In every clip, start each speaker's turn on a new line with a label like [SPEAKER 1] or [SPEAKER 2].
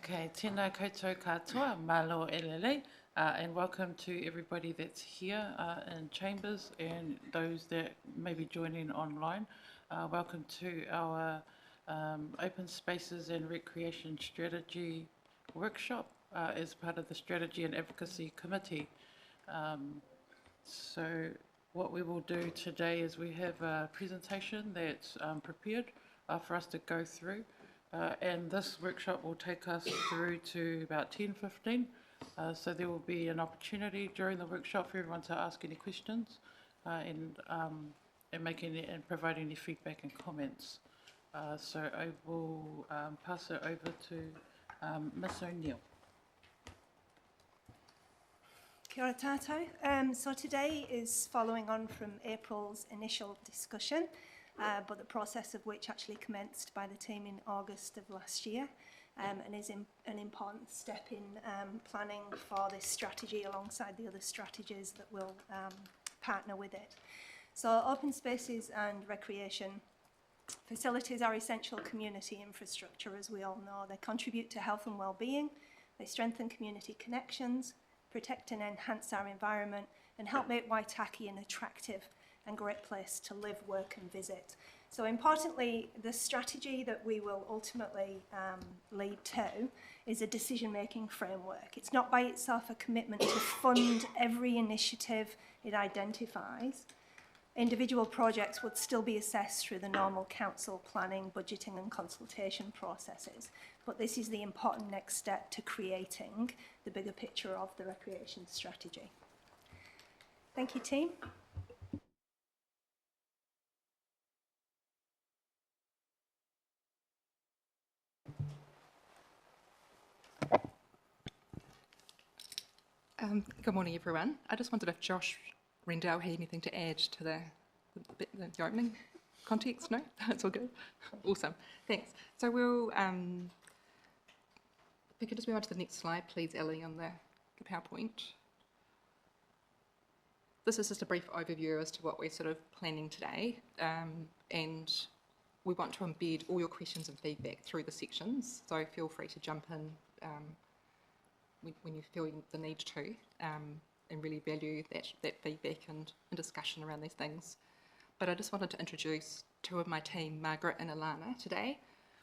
[SPEAKER 1] Okay, tēnā koutou katoa, malo elele, and welcome to everybody that's here in Chambers and those that may be joining online. Welcome to our Open Spaces and Recreation Strategy workshop as part of the Strategy and Advocacy Committee. So what we will do today is we have a presentation that's prepared for us to go through. And this workshop will take us through to about 10:15. So there will be an opportunity during the workshop for everyone to ask any questions and providing any feedback and comments. So I will pass it over to Ms. O'Neill.
[SPEAKER 2] Kia ora tātou. So today is following on from April's initial discussion, but the process of which actually commenced by the team in August of last year, and is an important step in planning for this strategy alongside the other strategies that will partner with it. So open spaces and recreation facilities are essential community infrastructure, as we all know. They contribute to health and well-being, they strengthen community connections, protect and enhance our environment, and help make Waitaki an attractive and great place to live, work and visit. So importantly, the strategy that we will ultimately lead to is a decision-making framework. It's not by itself a commitment to fund every initiative it identifies. Individual projects would still be assessed through the normal council planning, budgeting and consultation processes. But this is the important next step to creating the bigger picture of the recreation strategy. Thank you, team.
[SPEAKER 3] Good morning, everyone. I just wondered if Josh Rendell had anything to add to the opening context. No? That's all good. Awesome. Thanks. So we'll, if we could just move on to the next slide, please, Ellie, on the PowerPoint. This is just a brief overview as to what we're sort of planning today, and we want to embed all your questions and feedback through the sections, so feel free to jump in when you feel the need to, and really value that feedback and discussion around these things. But I just wanted to introduce two of my team, Margaret and Alana, today,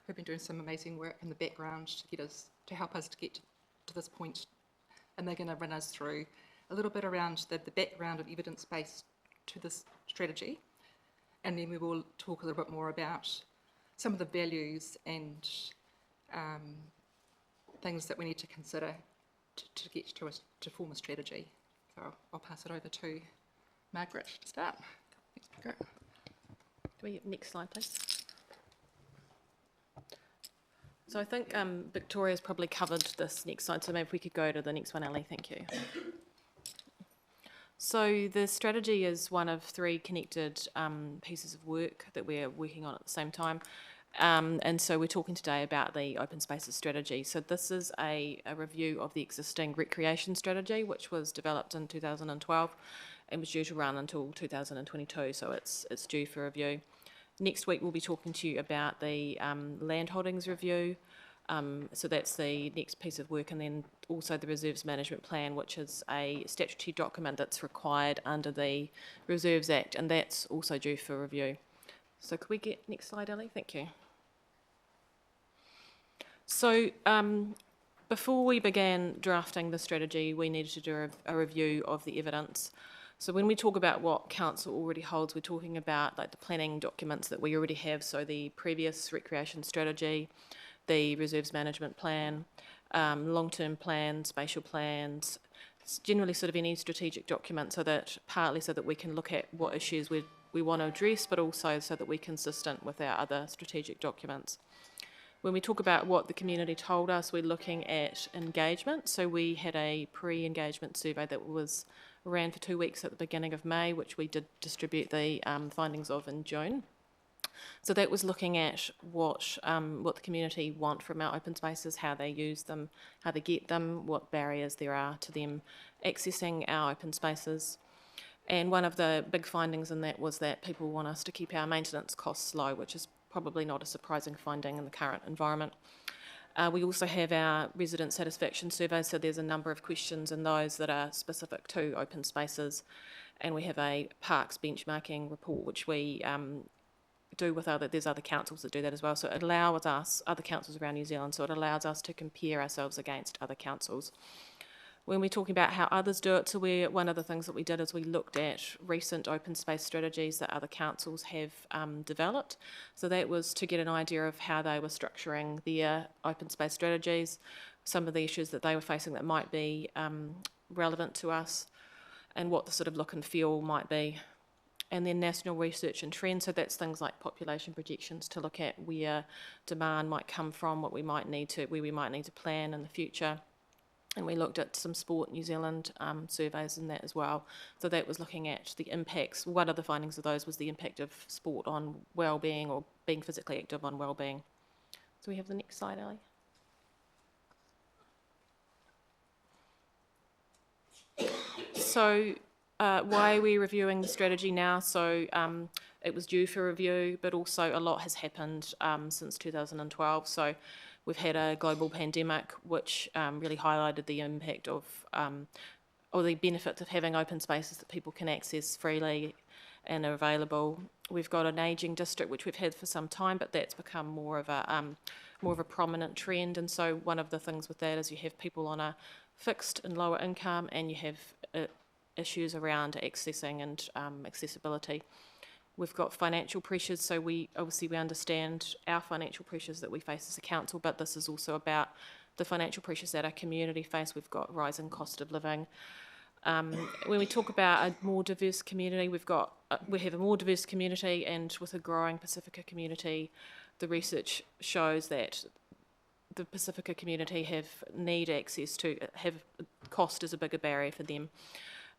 [SPEAKER 3] who've been doing some amazing work in the background to help us to get to this point, and they're going to run us through a little bit around the background and evidence base to this strategy, and then we will talk a little bit more about some of the values and things that we need to consider to get to form a strategy. So I'll pass it over to Margaret to start. Thanks, Margaret.
[SPEAKER 4] Next slide, please. So I think Victoria's probably covered this next slide, so maybe if we could go to the next one, Ellie, thank you. So the strategy is one of three connected pieces of work that we're working on at the same time. And so we're talking today about the open spaces strategy. So this is a review of the existing recreation strategy, which was developed in 2012 and was due to run until 2022, so it's due for review. Next week we'll be talking to you about the land holdings review, so that's the next piece of work, and then also the reserves management plan, which is a statutory document that's required under the Reserves Act, and that's also due for review. So could we get next slide, Ellie? Thank you. So before we began drafting the strategy, we needed to do a review of the evidence. So when we talk about what council already holds, we're talking about like the planning documents that we already have. So the previous recreation strategy, the reserves management plan, long-term plans, spatial plans, generally sort of any strategic document, so that we can look at what issues we want to address, but also so that we're consistent with our other strategic documents. When we talk about what the community told us, we're looking at engagement. So we had a pre-engagement survey that ran for 2 weeks at the beginning of May, which we did distribute the findings of in June. So that was looking at what the community want from our open spaces, how they use them, how they get them, what barriers there are to them accessing our open spaces. And one of the big findings in that was that people want us to keep our maintenance costs low, which is probably not a surprising finding in the current environment. We also have our resident satisfaction survey, so there's a number of questions in those that are specific to open spaces. And we have a parks benchmarking report, which we do with there's other councils that do that as well. So it allows us, other councils around New Zealand, so it allows us to compare ourselves against other councils. When we're talking about how others do it, so one of the things that we did is we looked at recent open space strategies that other councils have developed. So that was to get an idea of how they were structuring their open space strategies, some of the issues that they were facing that might be relevant to us, and what the sort of look and feel might be. And then national research and trends, so that's things like population projections to look at where demand might come from, where we might need to plan in the future. And we looked at some Sport New Zealand surveys in that as well. So that was looking at the impacts. One of the findings of those was the impact of sport on well-being, or being physically active on well-being. So we have the next slide, Ali. So why are we reviewing the strategy now? So it was due for review, but also a lot has happened since 2012. So we've had a global pandemic, which really highlighted the impact of, or the benefits of having open spaces that people can access freely and are available. We've got an ageing district, which we've had for some time, but that's become more of a prominent trend. And so one of the things with that is you have people on a fixed and lower income, and you have issues around accessing and accessibility. We've got financial pressures, so we understand our financial pressures that we face as a council, but this is also about the financial pressures that our community face. We've got rising cost of living. When we talk about a more diverse community, we have a more diverse community, and with a growing Pacifica community, the research shows that the Pacifica community have cost is a bigger barrier for them.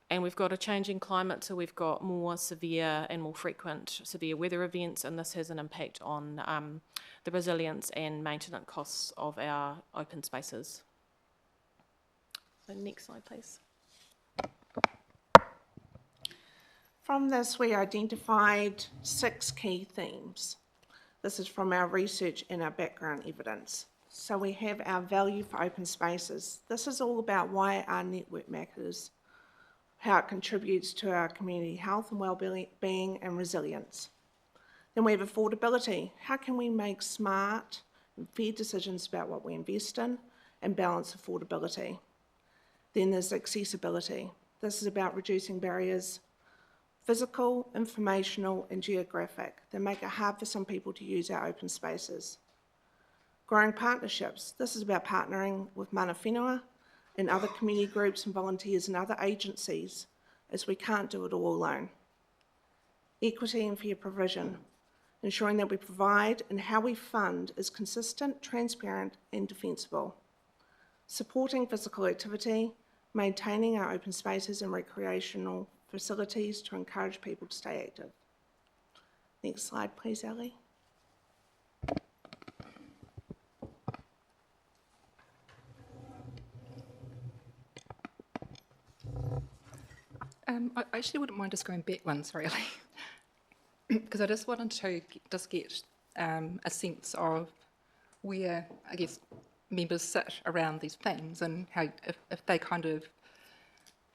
[SPEAKER 4] And we've got a changing climate, so we've got more severe and more frequent severe weather events, and this has an impact on the resilience and maintenance costs of our open spaces. So next slide, please.
[SPEAKER 5] From this, we identified 6 key themes. This is from our research and our background evidence. So we have our value for open spaces. This is all about why our network matters, how it contributes to our community health and well-being and resilience. Then we have affordability. How can we make smart and fair decisions about what we invest in and balance affordability? Then there's accessibility. This is about reducing barriers, physical, informational and geographic, that make it hard for some people to use our open spaces. Growing partnerships. This is about partnering with mana whenua and other community groups and volunteers and other agencies, as we can't do it all alone. Equity and fair provision, ensuring that we provide and how we fund is consistent, transparent and defensible. Supporting physical activity, maintaining our open spaces and recreational facilities to encourage people to stay active. Next slide, please, Ali.
[SPEAKER 3] I actually wouldn't mind just going back one, sorry, Ali, because I just wanted to get a sense of where, I guess, members sit around these themes and how, if they kind of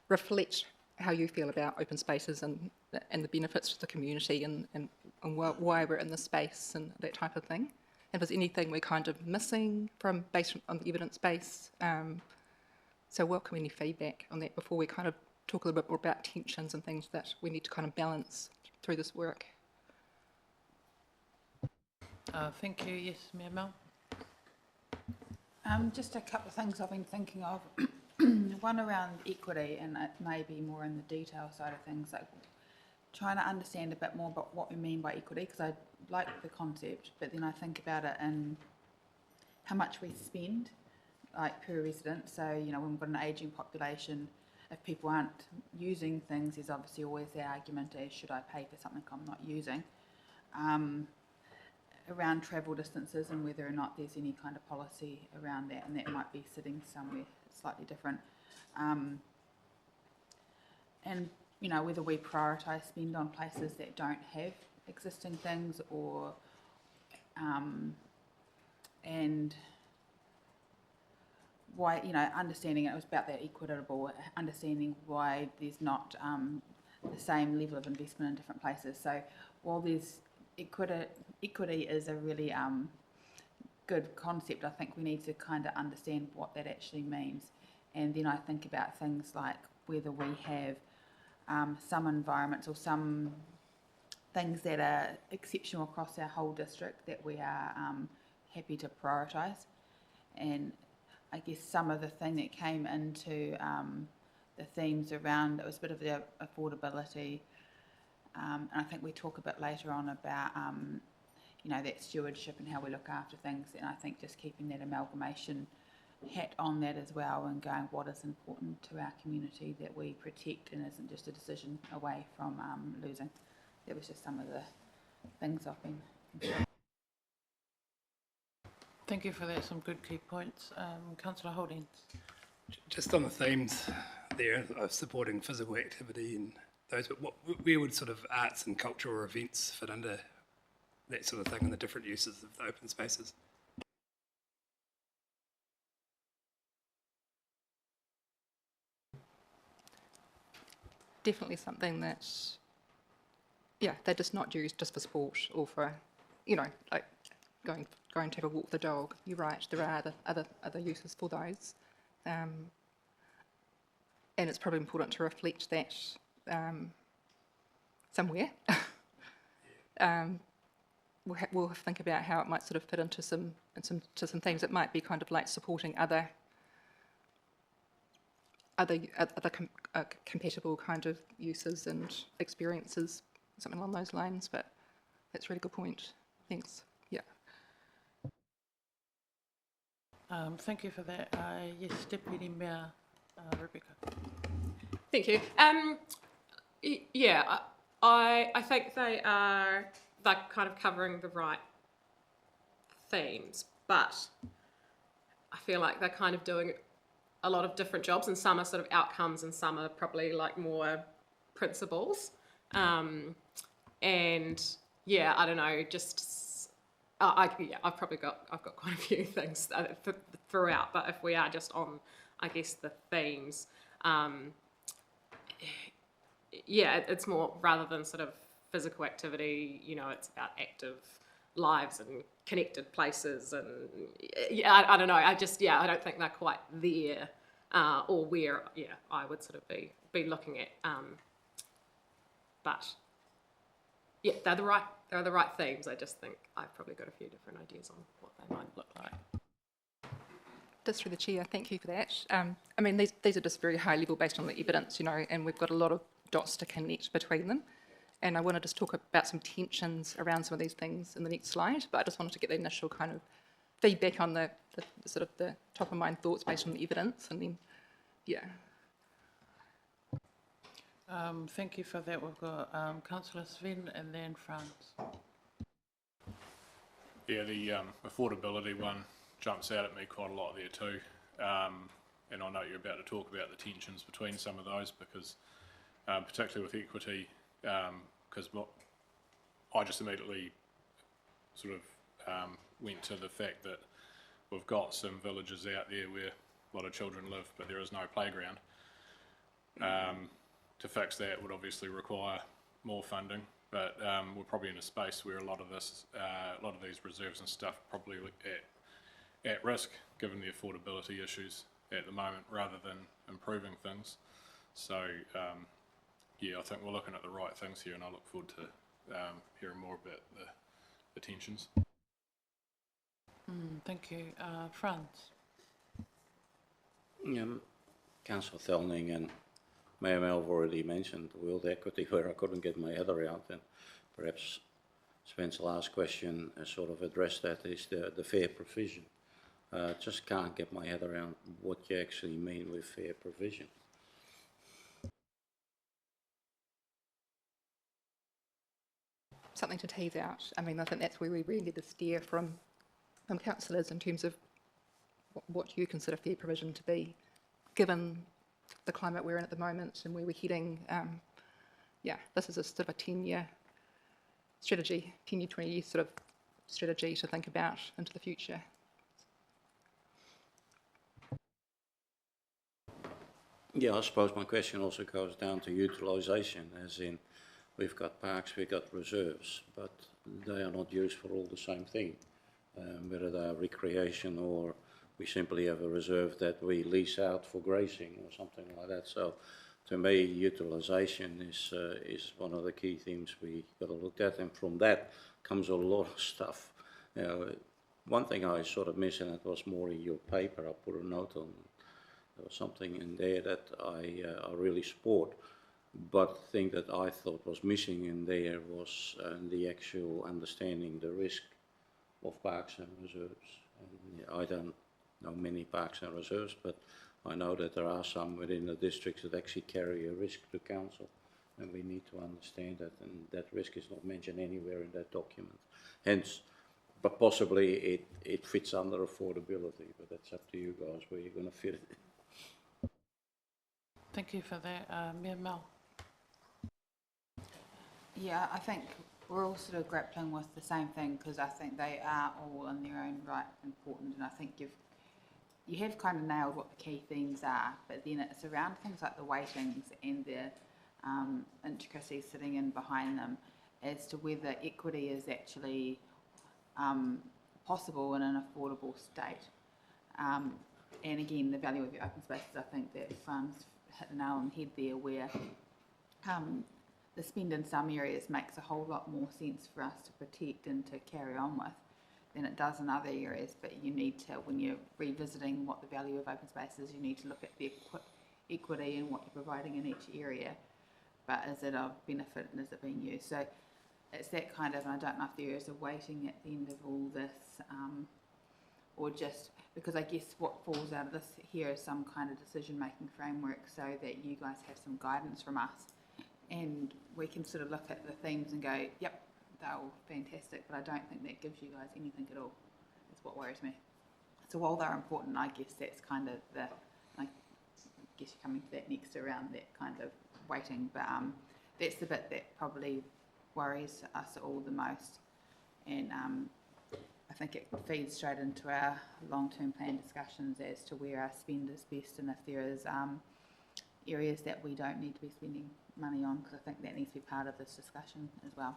[SPEAKER 3] reflect how you feel about open spaces and the benefits to the community and why we're in the space and that type of thing. If there's anything we're kind of missing based on the evidence base. So welcome any feedback on that before we kind of talk a little bit more about tensions and things that we need to kind of balance through this work.
[SPEAKER 1] Thank you. Yes, Mayor Mel.
[SPEAKER 6] Just a couple of things I've been thinking of. One around equity, and it may be more in the detail side of things, like trying to understand a bit more about what we mean by equity, because I like the concept, but then I think about it in how much we spend, like per resident. So, when we've got an ageing population, if people aren't using things, there's obviously always the argument as, should I pay for something I'm not using? Around travel distances and whether or not there's any kind of policy around that, and that might be sitting somewhere slightly different. And, whether we prioritise spend on places that don't have existing things, or, and why, understanding it was about that equitable, understanding why there's not the same level of investment in different places. So while there's equity is a really good concept, I think we need to kind of understand what that actually means. And then I think about things like whether we have some environments or some things that are exceptional across our whole district that we are happy to prioritise. And I guess some of the thing that came into the themes around, it was a bit of the affordability, and I think we talk a bit later on about that stewardship and how we look after things, and I think just keeping that amalgamation hat on that as well and going what is important to our community that we protect and isn't just a decision away from losing. That was just some of the things I've been considering.
[SPEAKER 1] Thank you for that, some good key points. Councillor Holdings.
[SPEAKER 7] Just on the themes there of supporting physical activity and those, but where would sort of arts and cultural events fit under that sort of thing and the different uses of the open spaces?
[SPEAKER 3] Definitely something that, they're just not used just for sport or for, like going to have a walk with the dog. You're right, there are other uses for those. And it's probably important to reflect that somewhere. We'll think about how it might sort of fit into some things. It might be kind of like supporting other compatible kind of uses and experiences, something along those lines. But that's a really good point. Thanks. Yeah.
[SPEAKER 1] Thank you for that. Yes, Deputy Mayor Rebecca.
[SPEAKER 8] Thank you. I think they're kind of covering the right themes, but I feel like they're kind of doing a lot of different jobs, and some are sort of outcomes and some are probably like more principles. I don't know, just I've got quite a few things throughout, but if we are just on, I guess, the themes, it's more rather than sort of physical activity, it's about active lives and connected places, and I don't know, I don't think they're quite there, or where I would sort of be looking at, but they're the right themes. I just think I've probably got a few different ideas on what they might look like.
[SPEAKER 3] Just through the chair, thank you for that. These are just very high level based on the evidence, and we've got a lot of dots to connect between them. And I want to just talk about some tensions around some of these things in the next slide, but I just wanted to get the initial kind of feedback on the sort of the top of mind thoughts based on the evidence, and then,
[SPEAKER 1] Thank you for that. We've got Councillor Sven and then Franz.
[SPEAKER 9] Yeah, the affordability one jumps out at me quite a lot there too. And I know you're about to talk about the tensions between some of those, because particularly with equity, because I just immediately sort of went to the fact that we've got some villages out there where a lot of children live, but there is no playground. To fix that would obviously require more funding, but we're probably in a space where a lot of these reserves and stuff probably at risk, given the affordability issues at the moment, rather than improving things. So I think we're looking at the right things here, and I look forward to hearing more about the tensions.
[SPEAKER 1] Thank you. Franz.
[SPEAKER 10] Councillor Thelning and Mayor Mel have already mentioned world equity, where I couldn't get my head around, and perhaps Sven's last question sort of addressed that, is the fair provision. Just can't get my head around what you actually mean with fair provision.
[SPEAKER 3] something to tease out. I think that's where we really need to steer from councillors in terms of what you consider fair provision to be, given the climate we're in at the moment and where we're heading. This is a sort of a 10-year strategy, 10-year, 20-year sort of strategy to think about into the future.
[SPEAKER 10] Yeah, I suppose my question also goes down to utilisation, as in we've got parks, we've got reserves, but they are not used for all the same thing, whether they are recreation or we simply have a reserve that we lease out for grazing or something like that. So to me, utilisation is one of the key themes we got to look at, and from that comes a lot of stuff. You know, one thing I sort of missed, and it was more in your paper, I put a note on. There was something in there that I really support, but the thing that I thought was missing in there was the actual understanding the risk of parks and reserves. And I don't know many parks and reserves, but I know that there are some within the districts that actually carry a risk to council, and we need to understand that, and that risk is not mentioned anywhere in that document. Hence, but possibly it fits under affordability, but that's up to you guys where you're going to fit it.
[SPEAKER 1] Thank you for that. Mayor Mel.
[SPEAKER 6] Yeah, I think we're all sort of grappling with the same thing, because I think they are all in their own right important, and I think you have kind of nailed what the key themes are, but then it's around things like the weightings and the intricacies sitting in behind them as to whether equity is actually possible in an affordable state. And again, the value of your open spaces, I think that Fran's hit the nail on the head there, where the spend in some areas makes a whole lot more sense for us to protect and to carry on with than it does in other areas. But you need to, when you're revisiting what the value of open space is, you need to look at the equity and what you're providing in each area. But is it of benefit and is it being used? So it's that kind of, and I don't know if there is a weighting at the end of all this, or just, because I guess what falls out of this here is some kind of decision-making framework so that you guys have some guidance from us, and we can sort of look at the themes and go, yep, they're all fantastic, but I don't think that gives you guys anything at all. That's what worries me. So while they're important, I guess that's kind of the, I guess you're coming to that next around that kind of weighting, but that's the bit that probably worries us all the most, and I think it feeds straight into our long-term plan discussions as to where our spend is best, and if there is areas that we don't need to be spending money on, because I think that needs to be part of this discussion as well.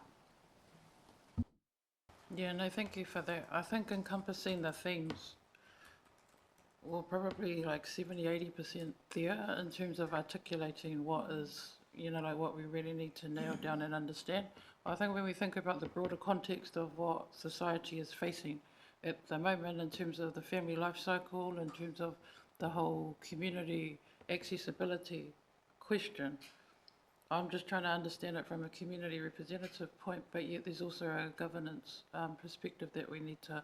[SPEAKER 1] Yeah, no, thank you for that. I think encompassing the themes, well, probably like 70-80% there in terms of articulating what is, you know, like what we really need to nail down and understand. I think when we think about the broader context of what society is facing at the moment in terms of the family life cycle, in terms of the whole community accessibility question, I'm just trying to understand it from a community representative point, but yet there's also a governance perspective that we need to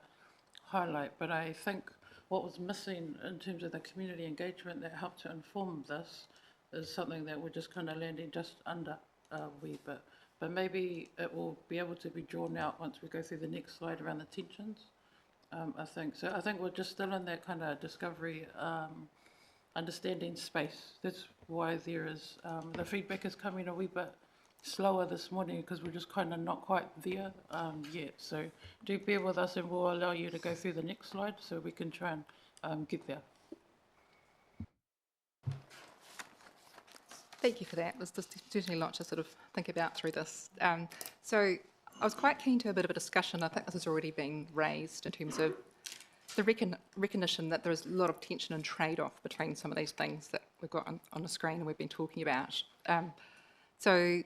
[SPEAKER 1] highlight. But I think what was missing in terms of the community engagement that helped to inform this is something that we're just kind of landing just under a wee bit. But maybe it will be able to be drawn out once we go through the next slide around the tensions, I think. So I think we're just still in that kind of discovery, understanding space. That's why there is, the feedback is coming a wee bit slower this morning, because we're just kind of not quite there yet. So do bear with us, and we'll allow you to go through the next slide so we can try and get there.
[SPEAKER 3] Thank you for that. There's certainly a lot to sort of think about through this. So I was quite keen to have a bit of a discussion. I think this has already been raised in terms of the recognition that there's a lot of tension and trade-off between some of these things that we've got on the screen and we've been talking about. So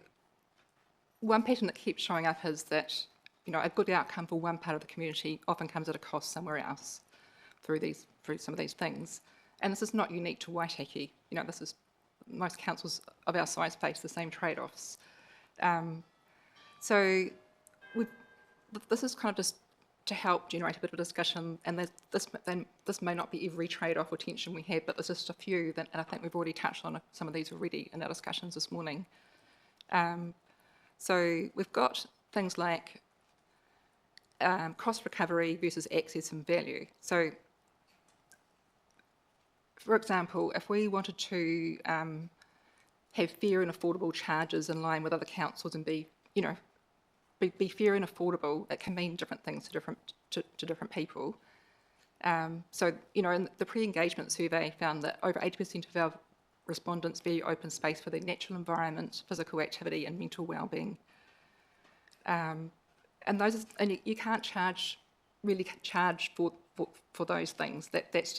[SPEAKER 3] one pattern that keeps showing up is that, you know, a good outcome for one part of the community often comes at a cost somewhere else through some of these things. And this is not unique to Waitaki. You know, this is, most councils of our size face the same trade-offs. So this is kind of just to help generate a bit of a discussion, and this may not be every trade-off or tension we have, but there's just a few, and I think we've already touched on some of these already in our discussions this morning. So we've got things like cost recovery versus access and value. So for example, if we wanted to have fair and affordable charges in line with other councils and be fair and affordable, it can mean different things to different people. So, you know, in the pre-engagement survey found that over 80% of our respondents value open space for their natural environment, physical activity and mental well-being. And you can't really charge for those things. That's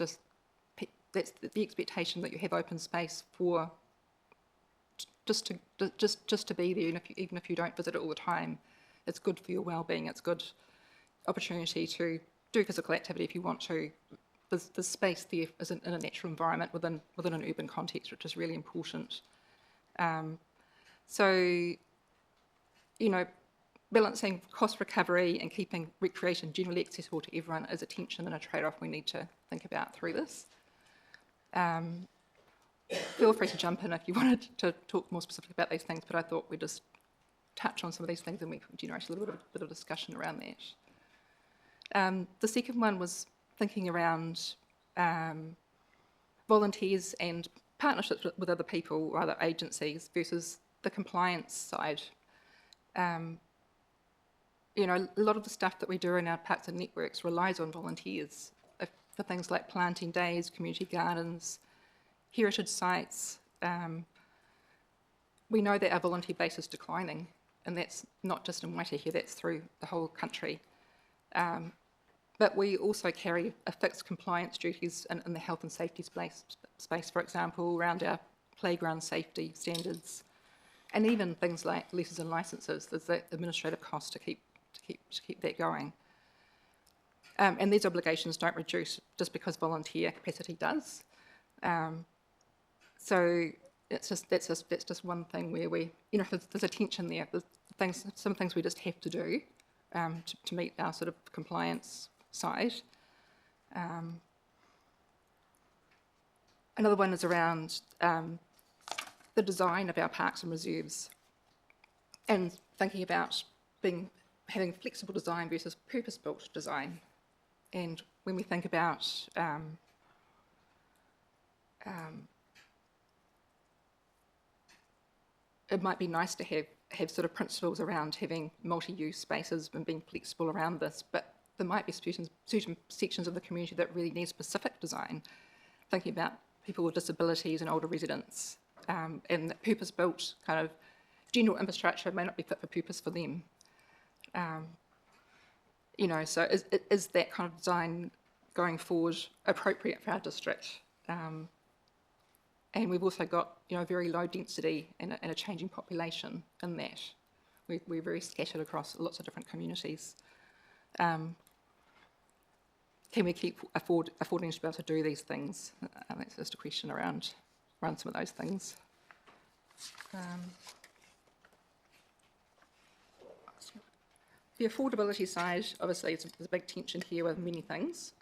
[SPEAKER 3] the expectation, that you have open space for just to be there, even if you don't visit it all the time. It's good for your well-being. It's good opportunity to do physical activity if you want to. There's space there as in a natural environment within an urban context, which is really important. So, balancing cost recovery and keeping recreation generally accessible to everyone is a tension and a trade-off we need to think about through this. Feel free to jump in if you wanted to talk more specifically about these things, but I thought we'd just touch on some of these things and we could generate a little bit of discussion around that. The second one was thinking around volunteers and partnerships with other people or other agencies versus the compliance side. A lot of the stuff that we do in our parks and networks relies on volunteers for things like planting days, community gardens, heritage sites. We know that our volunteer base is declining, and that's not just in Waitakere, that's through the whole country. But we also carry a fixed compliance duties in the health and safety space, for example, around our playground safety standards, and even things like leases and licences. There's the administrative cost to keep that going. And these obligations don't reduce just because volunteer capacity does. So that's just one thing where there's a tension there. There's some things we just have to do to meet our sort of compliance side. Another one is around the design of our parks and reserves, and thinking about having flexible design versus purpose-built design. And when we think about it might be nice to have sort of principles around having multi-use spaces and being flexible around this, but there might be certain sections of the community that really need specific design, thinking about people with disabilities and older residents, and that purpose-built kind of general infrastructure may not be fit for purpose for them. So is that kind of design going forward appropriate for our district? And we've also got, very low density and a changing population in that. We're very scattered across lots of different communities. Can we keep affording to be able to do these things? That's just a question around some of those things. The affordability side, obviously, there's a big tension here with many things.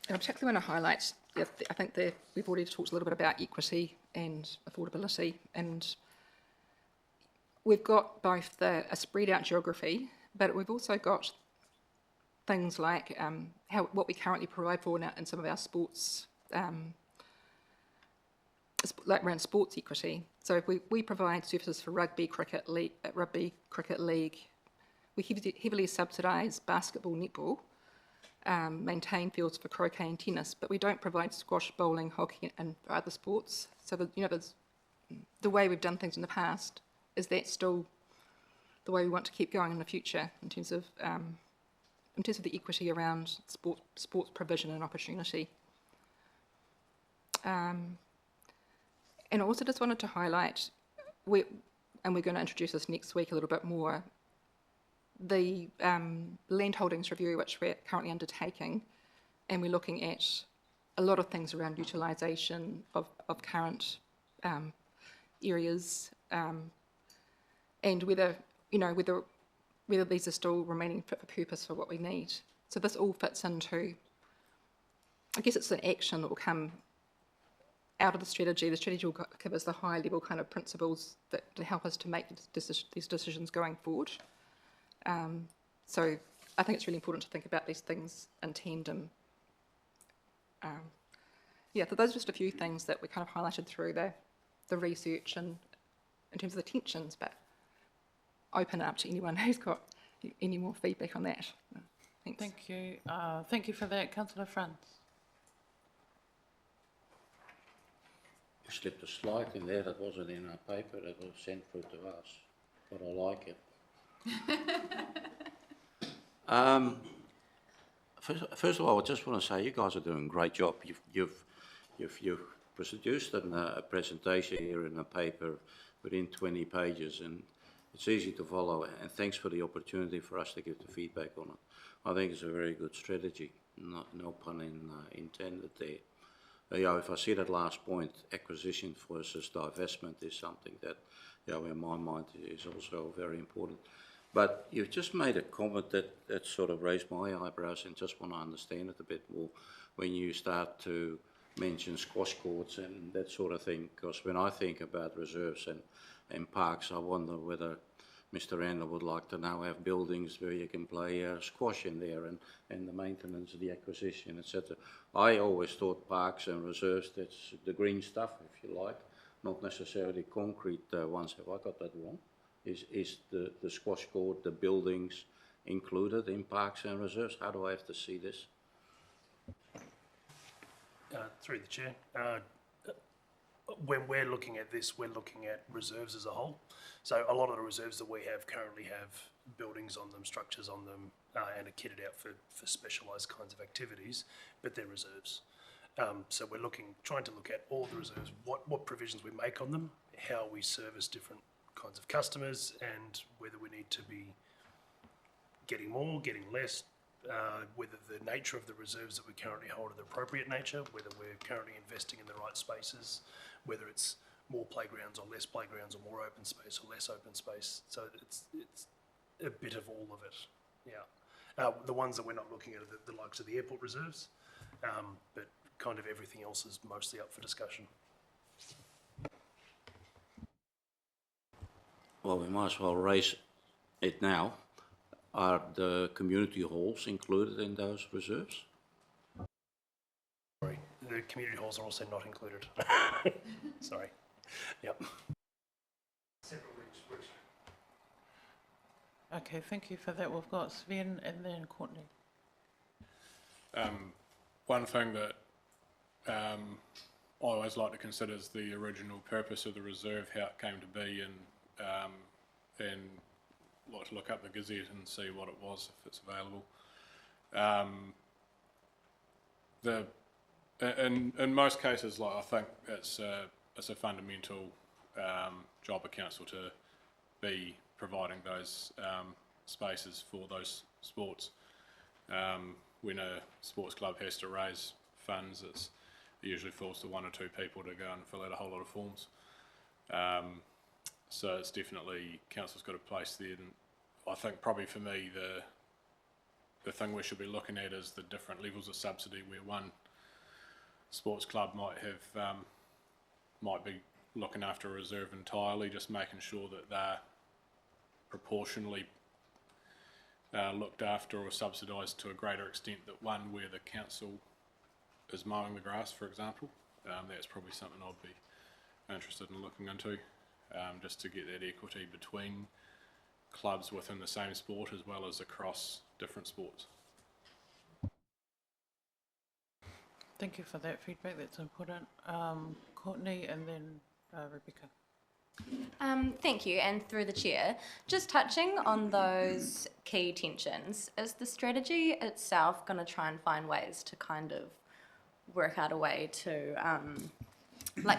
[SPEAKER 3] And I particularly want to highlight, I think we've already talked a little bit about equity and affordability, and we've got both a spread out geography, but we've also got things like what we currently provide for in some of our sports, like around sports equity. So if we provide services for rugby cricket league, we heavily subsidise basketball, netball, maintain fields for croquet and tennis, but we don't provide squash, bowling, hockey and other sports. So the way we've done things in the past, is that still the way we want to keep going in the future in terms of the equity around sports provision and opportunity? And I also just wanted to highlight, and we're going to introduce this next week a little bit more, the land holdings review which we're currently undertaking, and we're looking at a lot of things around utilisation of current areas, and whether these are still remaining fit for purpose for what we need. So this all fits into, I guess it's an action that will come out of the strategy. The strategy will give us the high level kind of principles that to help us to make these decisions going forward. So I think it's really important to think about these things in tandem. So those are just a few things that we kind of highlighted through the research and in terms of the tensions, but open up to anyone who's got any more feedback on that. Thanks.
[SPEAKER 1] Thank you. Thank you for that, Councillor Franz.
[SPEAKER 10] You slipped a slide in there that wasn't in our paper, that was sent through to us, but I like it. First of all, I just want to say you guys are doing a great job. You've produced a presentation here in a paper within 20 pages, and it's easy to follow. And thanks for the opportunity for us to give the feedback on it. I think it's a very good strategy. No pun intended there. If I see that last point, acquisition versus divestment is something that, in my mind is also very important. But you've just made a comment that sort of raised my eyebrows, and just want to understand it a bit more when you start to mention squash courts and that sort of thing. Because when I think about reserves and parks, I wonder whether Mr. Randall would like to now have buildings where you can play squash in there, and the maintenance, the acquisition, etc. I always thought parks and reserves, that's the green stuff, if you like, not necessarily concrete ones. Have I got that wrong? Is the squash court, the buildings included in parks and reserves? How do I have to see this?
[SPEAKER 11] Through the chair. When we're looking at this, we're looking at reserves as a whole. So a lot of the reserves that we have currently have buildings on them, structures on them, and are kitted out for specialised kinds of activities, but they're reserves. So we're trying to look at all the reserves, what provisions we make on them, how we service different kinds of customers, and whether we need to be getting more, getting less, whether the nature of the reserves that we currently hold are the appropriate nature, whether we're currently investing in the right spaces, whether it's more playgrounds or less playgrounds, or more open space or less open space. So it's a bit of all of it, yeah. The ones that we're not looking at are the likes of the airport reserves, but kind of everything else is mostly up for discussion.
[SPEAKER 10] Well, we might as well raise it now. Are the community halls included in those reserves?
[SPEAKER 11] Sorry, the community halls are also not included. Sorry. Yep.
[SPEAKER 1] Okay, thank you for that. We've got Sven and then Courtney.
[SPEAKER 9] One thing that I always like to consider is the original purpose of the reserve, how it came to be, and like to look up the Gazette and see what it was, if it's available. In most cases, like, I think it's a fundamental job of council to be providing those spaces for those sports. When a sports club has to raise funds, it usually falls to one or two people to go and fill out a whole lot of forms. So it's definitely, council's got a place there. And I think probably for me, the thing we should be looking at is the different levels of subsidy, where one sports club might be looking after a reserve entirely, just making sure that they're proportionally looked after or subsidised to a greater extent than one where the council is mowing the grass, for example. That's probably something I'd be interested in looking into, just to get that equity between clubs within the same sport as well as across different sports.
[SPEAKER 1] Thank you for that feedback. That's important. Courtney and then Rebecca.
[SPEAKER 12] Thank you, and through the chair, just touching on those key tensions, is the strategy itself going to try and find ways to kind of work out a way to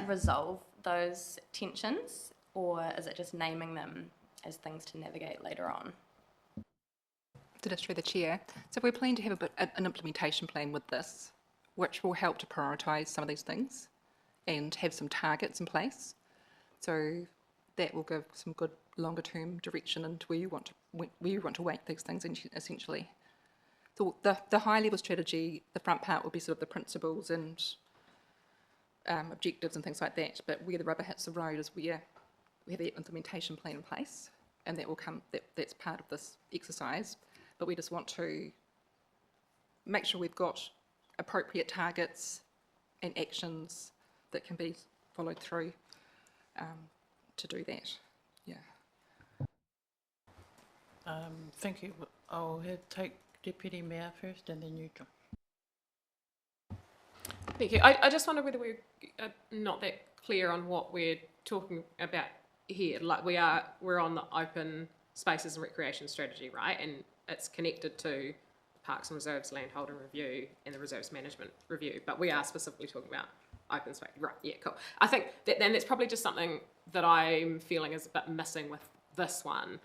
[SPEAKER 12] resolve those tensions, or is it just naming them as things to navigate later on?
[SPEAKER 3] Just through the chair. So we're planning to have an implementation plan with this, which will help to prioritise some of these things and have some targets in place. So that will give some good longer term direction into where you want to weight these things essentially. So the high level strategy, the front part will be sort of the principles and objectives and things like that. But where the rubber hits the road is where we have the implementation plan in place, and that will come. That's part of this exercise. But we just want to make sure we've got appropriate targets and actions that can be followed through to do that. Yeah.
[SPEAKER 1] Thank you. I'll take Deputy Mayor first and then you, John.
[SPEAKER 8] Thank you. I just wonder whether we're not that clear on what we're talking about here. Like we're on the open spaces and recreation strategy, right? And it's connected to Parks and Reserves Landholding Review and the Reserves Management Review, but we are specifically talking about open space. Right, yeah, cool. I think that then that's probably just something that I'm feeling is a bit missing with this one.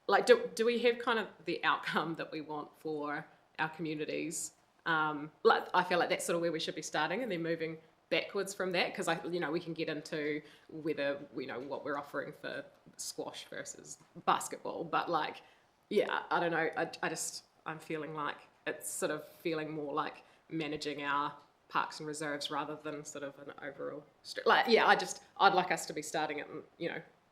[SPEAKER 8] Like, do we have kind of the outcome that we want for our communities? Like, I feel like that's sort of where we should be starting and then moving backwards from that, because we can get into whether what we're offering for squash versus basketball, but like, yeah, I don't know. I'm feeling like it's sort of feeling more like managing our parks and reserves rather than sort of an overall. I'd like us to be starting at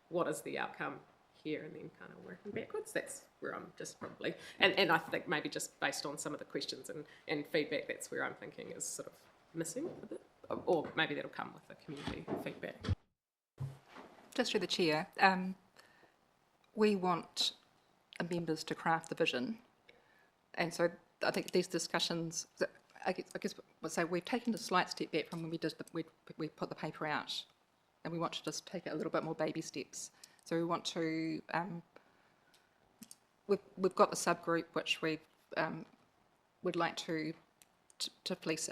[SPEAKER 8] what is the outcome here and then kind of working backwards. That's where I'm just probably, and I think maybe just based on some of the questions and feedback, that's where I'm thinking is sort of missing a bit, or maybe that'll come with the community feedback.
[SPEAKER 3] Just through the chair, we want members to craft the vision, and so I think these discussions, I guess we'll say we've taken a slight step back from when we put the paper out, and we want to just take it a little bit more baby steps. So we want to, we've got the subgroup which we would like to flesh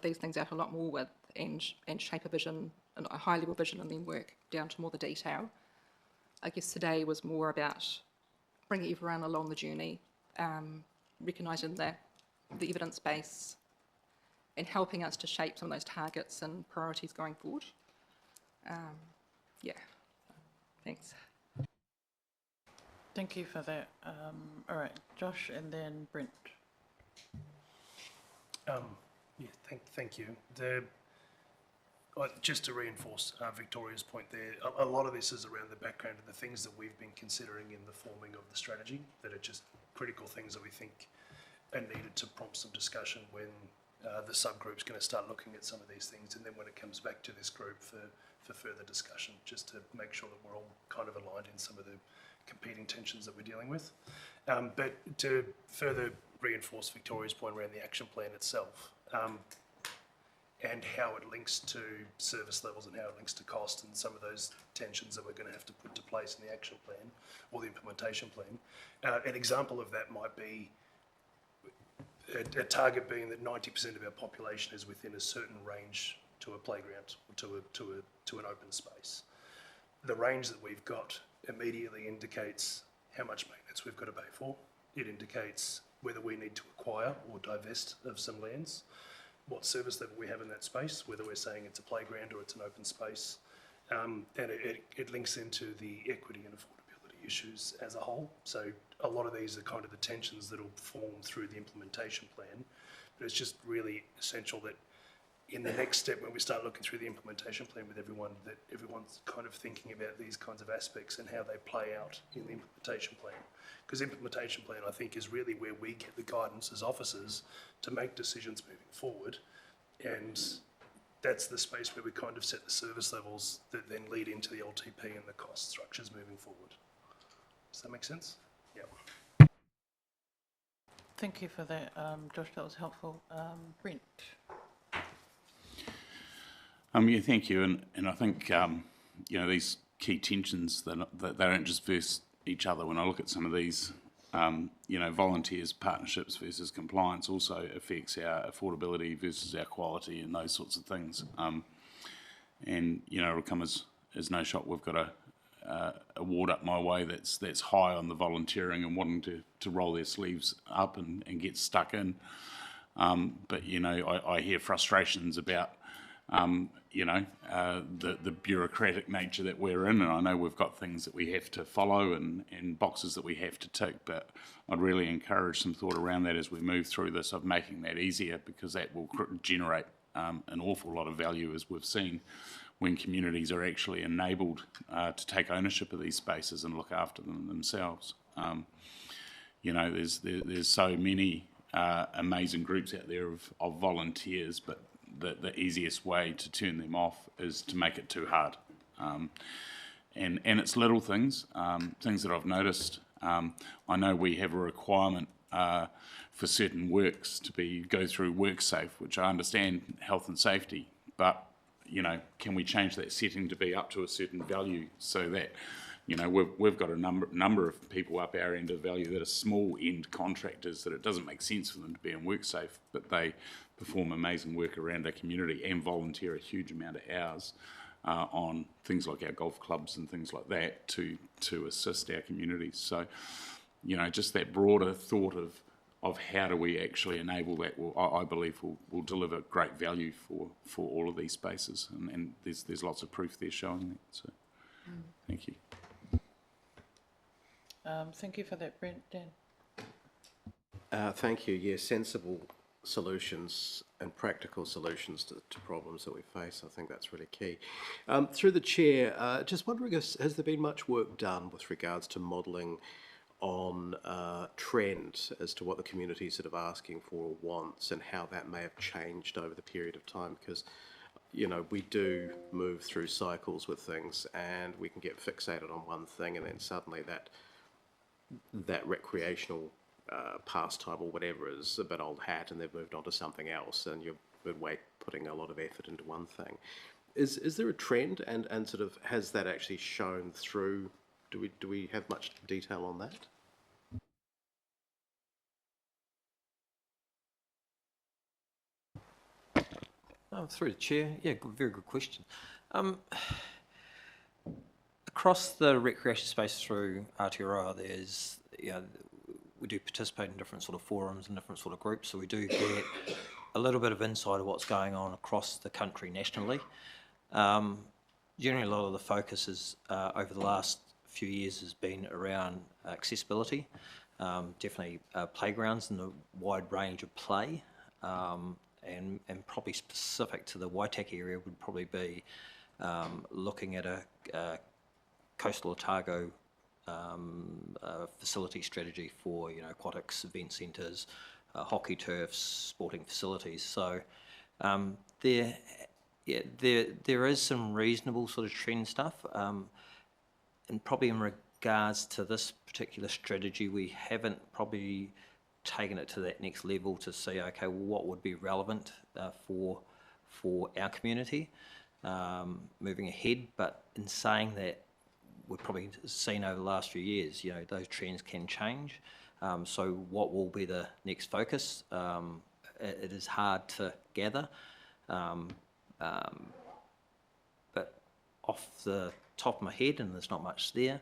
[SPEAKER 3] these things out a lot more with and shape a vision, a high level vision, and then work down to more the detail. I guess today was more about bringing everyone along the journey, recognising the evidence base and helping us to shape some of those targets and priorities going forward. Yeah, thanks.
[SPEAKER 1] Thank you for that. All right, Josh and then Brent.
[SPEAKER 11] Yeah, thank you. Just to reinforce Victoria's point there, a lot of this is around the background of the things that we've been considering in the forming of the strategy, that are just critical things that we think are needed to prompt some discussion when the subgroup's going to start looking at some of these things, and then when it comes back to this group for further discussion, just to make sure that we're all kind of aligned in some of the competing tensions that we're dealing with. But to further reinforce Victoria's point around the action plan itself, and how it links to service levels and how it links to cost and some of those tensions that we're going to have to put to place in the action plan or the implementation plan. An example of that might be a target being that 90% of our population is within a certain range to a playground or to an open space. The range that we've got immediately indicates how much maintenance we've got to pay for. It indicates whether we need to acquire or divest of some lands, what service level we have in that space, whether we're saying it's a playground or it's an open space, and it links into the equity and affordability issues as a whole. So a lot of these are kind of the tensions that will form through the implementation plan, but it's just really essential that in the next step, when we start looking through the implementation plan with everyone, that everyone's kind of thinking about these kinds of aspects and how they play out in the implementation plan. Because implementation plan, I think, is really where we get the guidance as officers to make decisions moving forward. And that's the space where we kind of set the service levels that then lead into the LTP and the cost structures moving forward. Does that make sense? Yeah.
[SPEAKER 1] Thank you for that, Josh. That was helpful. Brent.
[SPEAKER 13] Yeah, thank you. And I think, these key tensions, that they don't just verse each other. When I look at some of these, volunteers, partnerships versus compliance also affects our affordability versus our quality and those sorts of things. It'll come as no shock. We've got a award up my way that's high on the volunteering and wanting to roll their sleeves up and get stuck in. But I hear frustrations about the bureaucratic nature that we're in, and I know we've got things that we have to follow and boxes that we have to tick, but I'd really encourage some thought around that as we move through this, of making that easier, because that will generate an awful lot of value, as we've seen, when communities are actually enabled to take ownership of these spaces and look after them themselves. There's so many amazing groups out there of volunteers, but the easiest way to turn them off is to make it too hard. And it's little things, things that I've noticed. I know we have a requirement for certain works to go through WorkSafe, which I understand health and safety, but can we change that setting to be up to a certain value so that we've got a number of people up our end of value that are small end contractors that it doesn't make sense for them to be in WorkSafe, but they perform amazing work around our community and volunteer a huge amount of hours on things like our golf clubs and things like that to assist our communities. So, just that broader thought of how do we actually enable that, I believe will deliver great value for all of these spaces, and there's lots of proof there showing that. So, thank you.
[SPEAKER 1] Thank you for that, Brent. Dan?
[SPEAKER 14] Thank you. Yeah, sensible solutions and practical solutions to problems that we face. I think that's really key. Through the chair, just wondering, has there been much work done with regards to modelling on trend as to what the community is sort of asking for or wants, and how that may have changed over the period of time? Because we do move through cycles with things, and we can get fixated on one thing, and then suddenly that recreational pastime or whatever is a bit old hat, and they've moved on to something else, and you've been putting a lot of effort into one thing. Is there a trend, and sort of has that actually shown through? Do we have much detail on that?
[SPEAKER 15] Through the chair, yeah, very good question. Across the recreation space through Aotearoa, there's, we do participate in different sort of forums and different sort of groups, so we do get a little bit of insight of what's going on across the country nationally. Generally, a lot of the focus is over the last few years has been around accessibility, definitely playgrounds and the wide range of play, and probably specific to the Waitaki area would probably be looking at a coastal Otago facility strategy for aquatics, event centres, hockey turfs, sporting facilities. So there is some reasonable sort of trend stuff, and probably in regards to this particular strategy, we haven't probably taken it to that next level to see, okay, well, what would be relevant for our community moving ahead. But in saying that, we've probably seen over the last few years, those trends can change. So what will be the next focus? It is hard to gather, but off the top of my head, and there's not much there,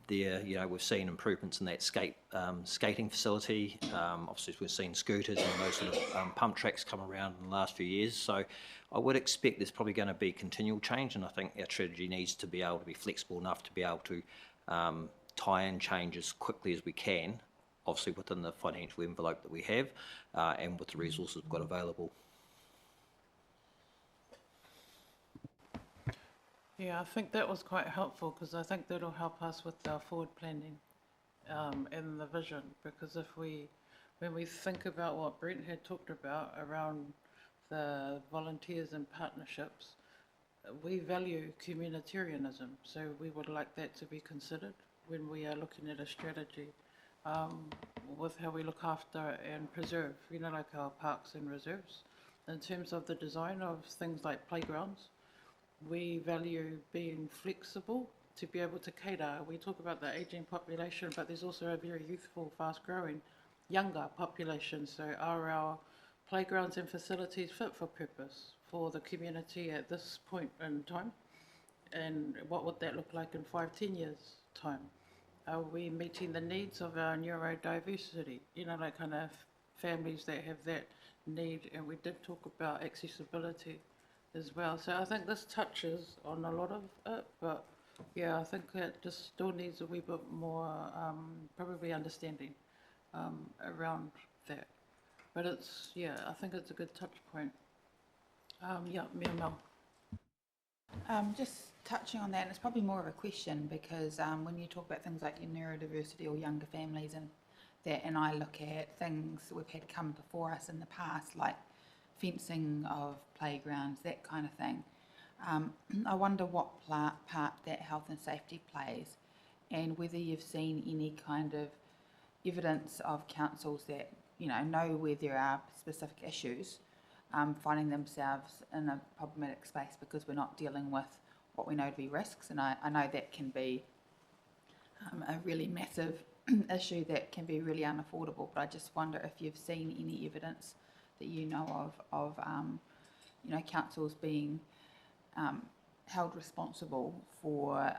[SPEAKER 15] we've seen improvements in that skating facility. Obviously, we've seen scooters and those sort of pump tracks come around in the last few years. So I would expect there's probably going to be continual change, and I think our strategy needs to be able to be flexible enough to be able to tie in change as quickly as we can, obviously within the financial envelope that we have and with the resources we've got available.
[SPEAKER 1] Yeah, I think that was quite helpful, because I think that'll help us with our forward planning and the vision. Because when we think about what Brent had talked about around the volunteers and partnerships, we value communitarianism, so we would like that to be considered when we are looking at a strategy with how we look after and preserve, like our parks and reserves. In terms of the design of things like playgrounds, we value being flexible to be able to cater. We talk about the ageing population, but there's also a very youthful, fast-growing, younger population. So are our playgrounds and facilities fit for purpose for the community at this point in time? And what would that look like in 5-10 years' time? Are we meeting the needs of our neurodiversity? Like kind of families that have that need. And we did talk about accessibility as well. So I think this touches on a lot of it, but yeah, I think it just still needs a wee bit more probably understanding around that. But I think it's a good touch point. Mel.
[SPEAKER 6] Just touching on that, it's probably more of a question, because when you talk about things like your neurodiversity or younger families and I look at things that we've had come before us in the past, like fencing of playgrounds, that kind of thing. I wonder what part that health and safety plays, and whether you've seen any kind of evidence of councils that, you know where there are specific issues, finding themselves in a problematic space because we're not dealing with what we know to be risks. And I know that can be a really massive issue that can be really unaffordable, but I just wonder if you've seen any evidence that you know of you know, councils being held responsible for,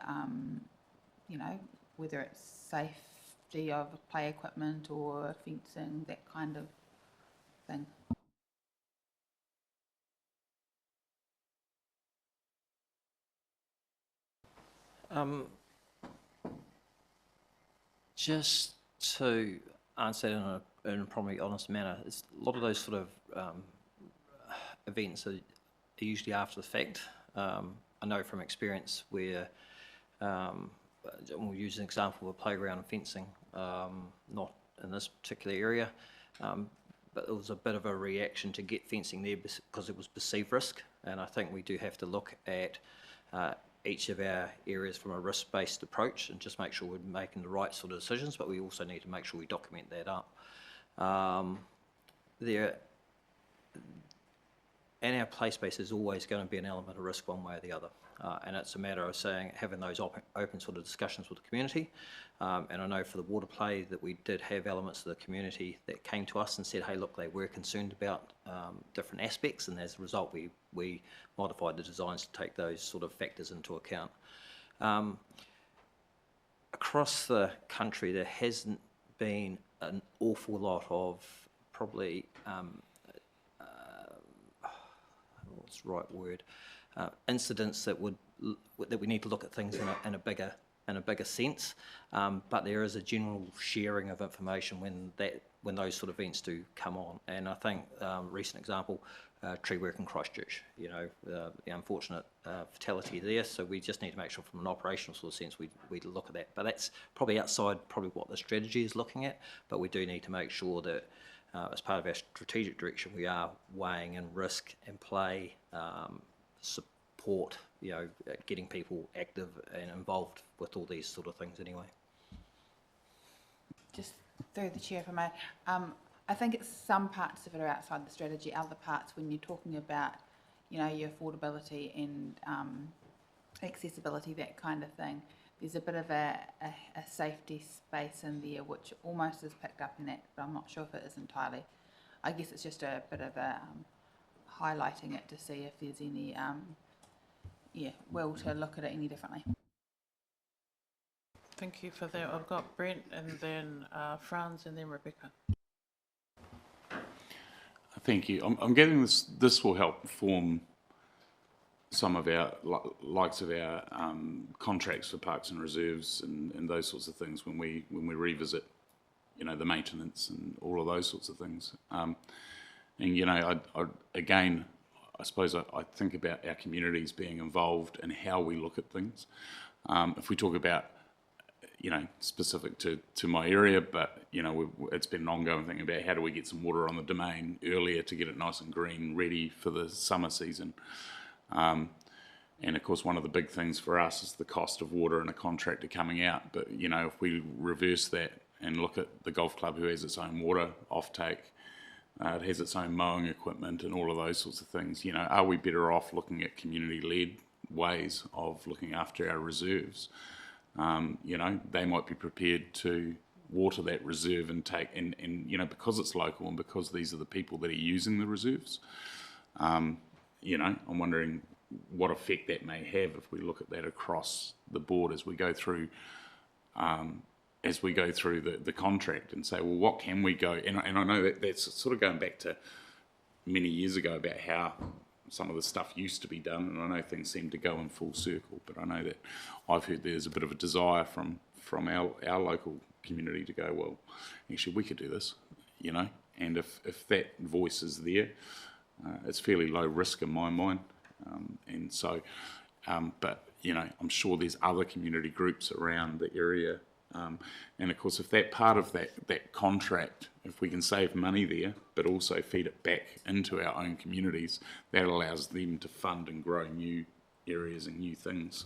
[SPEAKER 6] you know, whether it's safety of play equipment or fencing, that kind of thing.
[SPEAKER 15] Just to answer that in a probably honest manner, it's a lot of those sort of events are usually after the fact. I know from experience where we'll use an example of a playground and fencing, not in this particular area, but it was a bit of a reaction to get fencing there because it was perceived risk, and I think we do have to look at each of our areas from a risk-based approach and just make sure we're making the right sort of decisions, but we also need to make sure we document that up. In our play space, there's always going to be an element of risk one way or the other. And it's a matter of having those open sort of discussions with the community. And I know for the water play that we did have elements of the community that came to us and said, hey, look, they were concerned about different aspects, and as a result, we modified the designs to take those sort of factors into account. Across the country, there hasn't been an awful lot of probably what's the right word? Incidents that we need to look at things in a bigger sense, but there is a general sharing of information when those sort of events do come on. And I think recent example, tree work in Christchurch. You know, the unfortunate fatality there. So we just need to make sure, from an operational sort of sense, we look at that. But that's probably outside what the strategy is looking at. But we do need to make sure that, as part of our strategic direction, we are weighing in risk and play, support, you know, getting people active and involved with all these sort of things anyway.
[SPEAKER 6] Just through the chair, if I may, I think it's some parts of it are outside the strategy, other parts when you're talking about, you know, your affordability and accessibility, that kind of thing. There's a bit of a safety space in there which almost is picked up in that, but I'm not sure if it is entirely. I guess it's just a bit of a highlighting it to see if there's any will to look at it any differently.
[SPEAKER 1] Thank you for that. I've got Brent and then Franz and then Rebecca.
[SPEAKER 13] Thank you. I'm getting this will help form some of our likes of our contracts for parks and reserves and those sorts of things when we revisit, you know, the maintenance and all of those sorts of things. And you know, I suppose I think about our communities being involved and how we look at things. If we talk about, you know, specific to my area, but, you know, it's been an ongoing thing about how do we get some water on the domain earlier to get it nice and green, ready for the summer season. And of course, one of the big things for us is the cost of water and a contractor coming out. But, you know, if we reverse that and look at the golf club who has its own water offtake, it has its own mowing equipment and all of those sorts of things, you know, are we better off looking at community-led ways of looking after our reserves? You know, they might be prepared to water that reserve and take, and you know, because it's local and because these are the people that are using the reserves, you know, I'm wondering what effect that may have if we look at that across the board as we go through the contract and say, well, what can we go, and I know that that's sort of going back to many years ago about how some of the stuff used to be done, and I know things seem to go in full circle, but I know that I've heard there's a bit of a desire from our local community to go, well, actually we could do this, you know, and if that voice is there, it's fairly low risk in my mind, and so, but, you know, I'm sure there's other community groups around the area, and of course if that part of that contract, if we can save money there but also feed it back into our own communities, that allows them to fund and grow new areas and new things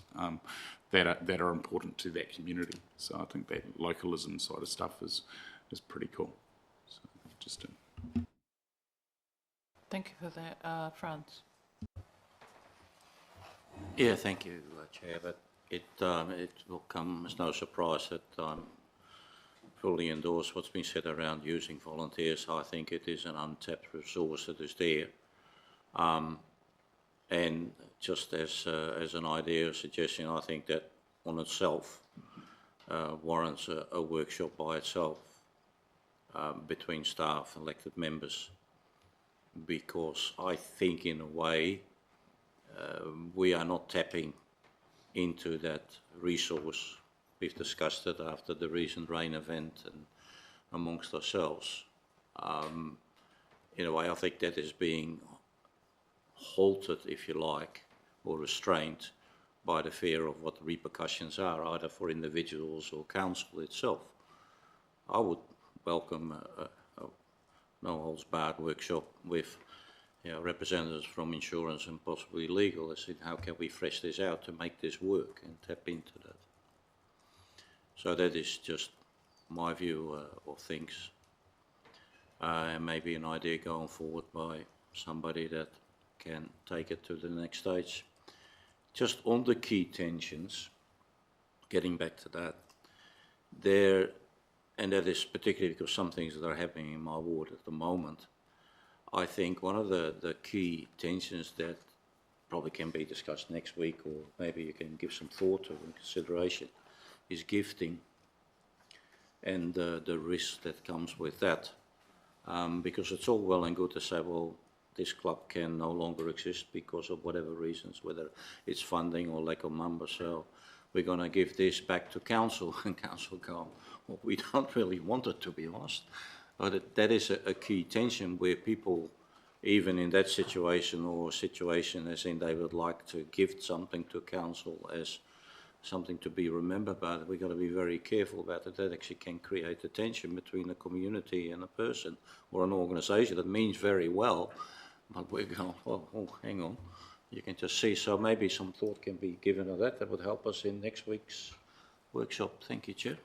[SPEAKER 13] that are important to that community. So I think that localism side of stuff is is pretty cool. So just to
[SPEAKER 1] Thank you for that, Franz.
[SPEAKER 10] Yeah, thank you, Chair. But it will come as no surprise that fully endorse what's been said around using volunteers. I think it is an untapped resource that is there. And just as an idea or suggestion, I think that on itself warrants a workshop by itself between staff, elected members, because I think in a way we are not tapping into that resource. We've discussed it after the recent rain event and amongst ourselves. In a way, I think that is being halted, if you like, or restrained by the fear of what the repercussions are, either for individuals or council itself. I would welcome a no-holds-barred workshop with representatives from insurance and possibly legal as to how can we flesh this out to make this work and tap into that. So that is just my view of things, and maybe an idea going forward by somebody that can take it to the next stage. Just on the key tensions, getting back to that, there, and that is particularly because some things that are happening in my ward at the moment, I think one of the key tensions that probably can be discussed next week, or maybe you can give some thought to and consideration, is gifting and the risk that comes with that. Because it's all well and good to say, well, this club can no longer exist because of whatever reasons, whether it's funding or lack of members, so we're going to give this back to council, and council go, well, we don't really want it, to be honest. But that is a key tension where people, even in that situation or situation as in they would like to gift something to council as something to be remembered about, we've got to be very careful about it. That actually can create a tension between a community and a person or an organisation that means very well, but we're going, oh, hang on, you can just see. So maybe some thought can be given of that. That would help us in next week's workshop. Thank you, Chair.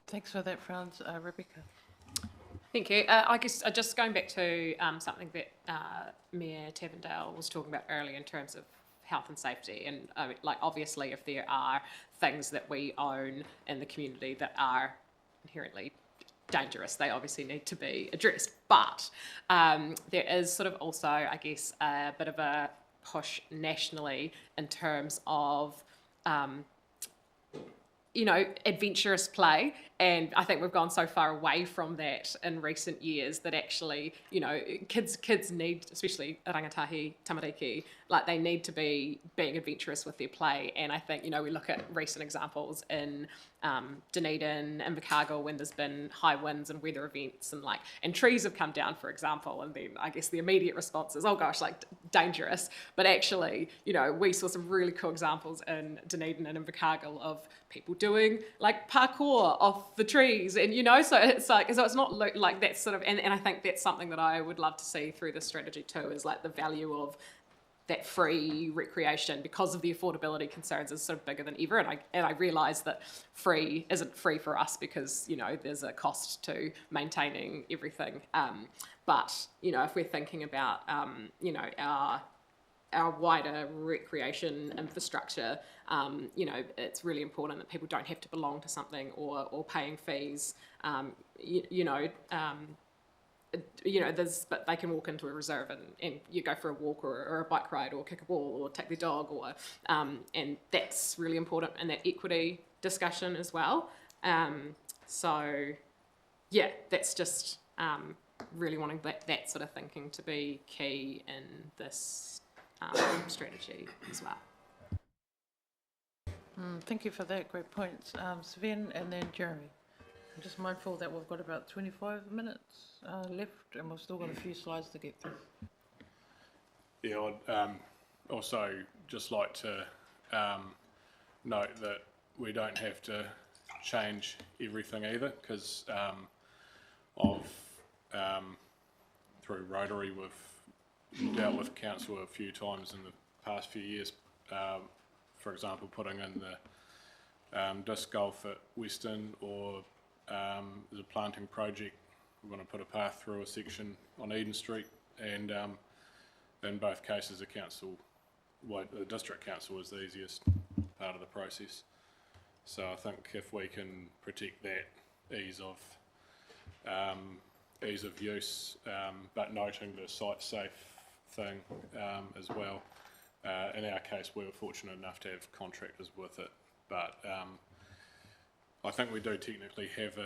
[SPEAKER 1] Thanks for that, Franz. Rebecca.
[SPEAKER 8] Thank you. I guess just going back to something that Mayor Tavendale was talking about earlier in terms of health and safety, and like obviously if there are things that we own in the community that are inherently dangerous, they obviously need to be addressed. But there is sort of also, I guess, a bit of a push nationally in terms of adventurous play. And I think we've gone so far away from that in recent years that actually, kids need, especially rangatahi, tamariki, like they need to be being adventurous with their play. And I think, we look at recent examples in Dunedin, Invercargill, when there's been high winds and weather events and trees have come down, for example, and then I guess the immediate response is, oh gosh, dangerous. But actually, we saw some really cool examples in Dunedin and Invercargill of people doing parkour off the trees, and so it's so it's not like that sort of, and I think that's something that I would love to see through this strategy too, is the value of that free recreation, because of the affordability concerns, is sort of bigger than ever. And I realise that free isn't free for us because there's a cost to maintaining everything. But if we're thinking about our wider recreation infrastructure, it's really important that people don't have to belong to something or paying fees. But they can walk into a reserve and you go for a walk or a bike ride or kick a ball or take their dog, and that's really important in that equity discussion as well. So yeah, that's just really wanting that sort of thinking to be key in this strategy as well.
[SPEAKER 1] Thank you for that. Great points. Sven and then Jeremy. I'm just mindful that we've got about 25 minutes left and we've still got a few slides to get through.
[SPEAKER 9] Yeah, I'd also just like to note that we don't have to change everything either, because through Rotary we've dealt with council a few times in the past few years, for example putting in the disc golf at Western, or there's a planting project. We're going to put a path through a section on Eden Street, and in both cases, the district council is the easiest part of the process. So I think if we can protect that ease of use, but noting the site safe thing as well. In our case, we were fortunate enough to have contractors with it, but I think we do technically have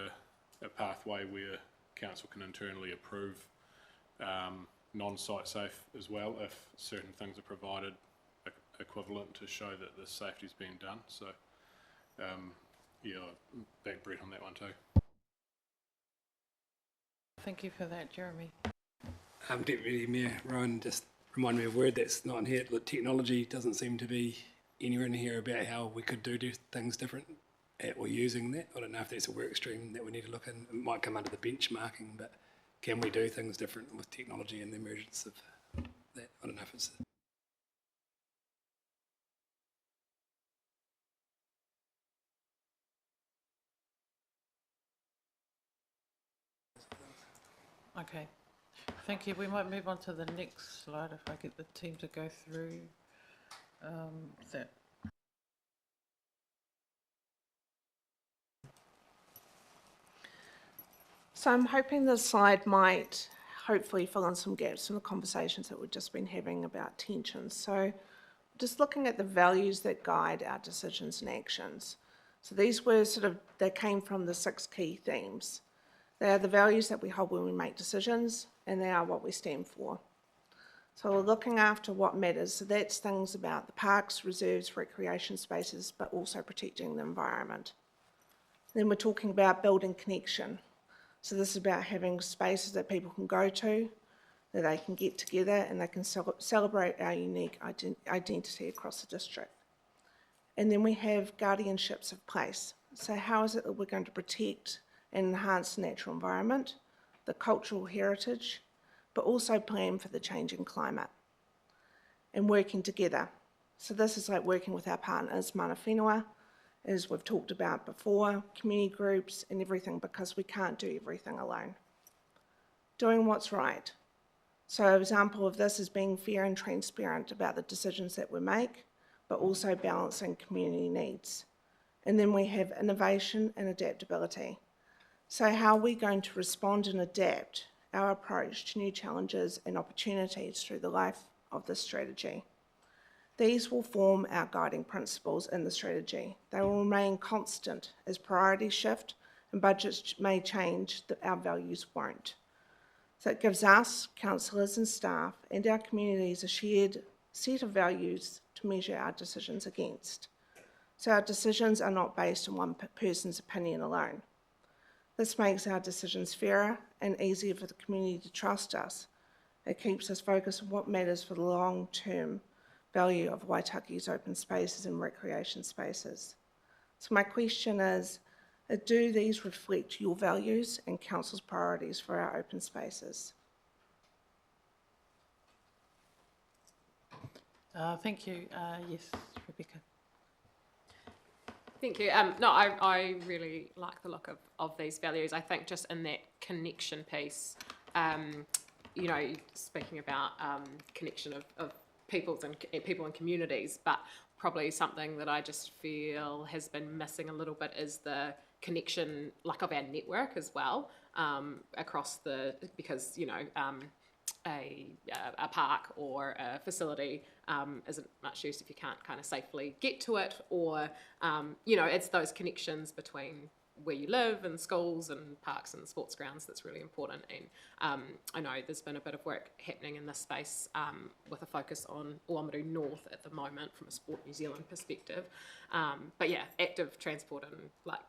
[SPEAKER 9] a pathway where council can internally approve non-site safe as well if certain things are provided equivalent to show that the safety's being done. So yeah, I'll back Brett on that one too.
[SPEAKER 1] Thank you for that, Jeremy.
[SPEAKER 7] Deputy Mayor Rowan just reminded me of a word that's not in here. The technology doesn't seem to be anywhere in here about how we could do things different or using that. I don't know if that's a work stream that we need to look in. It might come under the benchmarking, but can we do things different with technology and the emergence of that? I don't know if it's...
[SPEAKER 1] Okay, thank you. We might move on to the next slide if I get the team to go through that.
[SPEAKER 5] So I'm hoping this slide might hopefully fill in some gaps in the conversations that we've just been having about tensions. So just looking at the values that guide our decisions and actions. So these were they came from the 6 key themes. They are the values that we hold when we make decisions, and they are what we stand for. So we're looking after what matters. So that's things about the parks, reserves, recreation spaces, but also protecting the environment. Then we're talking about building connection. So this is about having spaces that people can go to, that they can get together, and they can celebrate our unique identity across the district. And then we have guardianships of place. So how is it that we're going to protect and enhance the natural environment, the cultural heritage, but also plan for the changing climate and working together. So this is like working with our partners, mana whenua, as we've talked about before, community groups and everything, because we can't do everything alone. Doing what's right. So an example of this is being fair and transparent about the decisions that we make, but also balancing community needs. And then we have innovation and adaptability. So how are we going to respond and adapt our approach to new challenges and opportunities through the life of this strategy? These will form our guiding principles in the strategy. They will remain constant as priorities shift and budgets may change, our values won't. So it gives us, councillors and staff, and our communities a shared set of values to measure our decisions against. So our decisions are not based on one person's opinion alone. This makes our decisions fairer and easier for the community to trust us. It keeps us focused on what matters for the long-term value of Waitaki's open spaces and recreation spaces. So my question is, do these reflect your values and council's priorities for our open spaces?
[SPEAKER 1] Thank you. Yes, Rebecca.
[SPEAKER 8] Thank you. No, I really like the look of these values. I think just in that connection piece, you know, speaking about connection of people and communities, but probably something that I just feel has been missing a little bit is the connection, like, of our network as well, across because, you know, a park or a facility isn't much use if you can't kind of safely get to it, or you know, it's those connections between where you live and schools and parks and sports grounds that's really important. And I know there's been a bit of work happening in this space with a focus on Oamaru North at the moment from a Sport New Zealand perspective, but yeah, active transport and like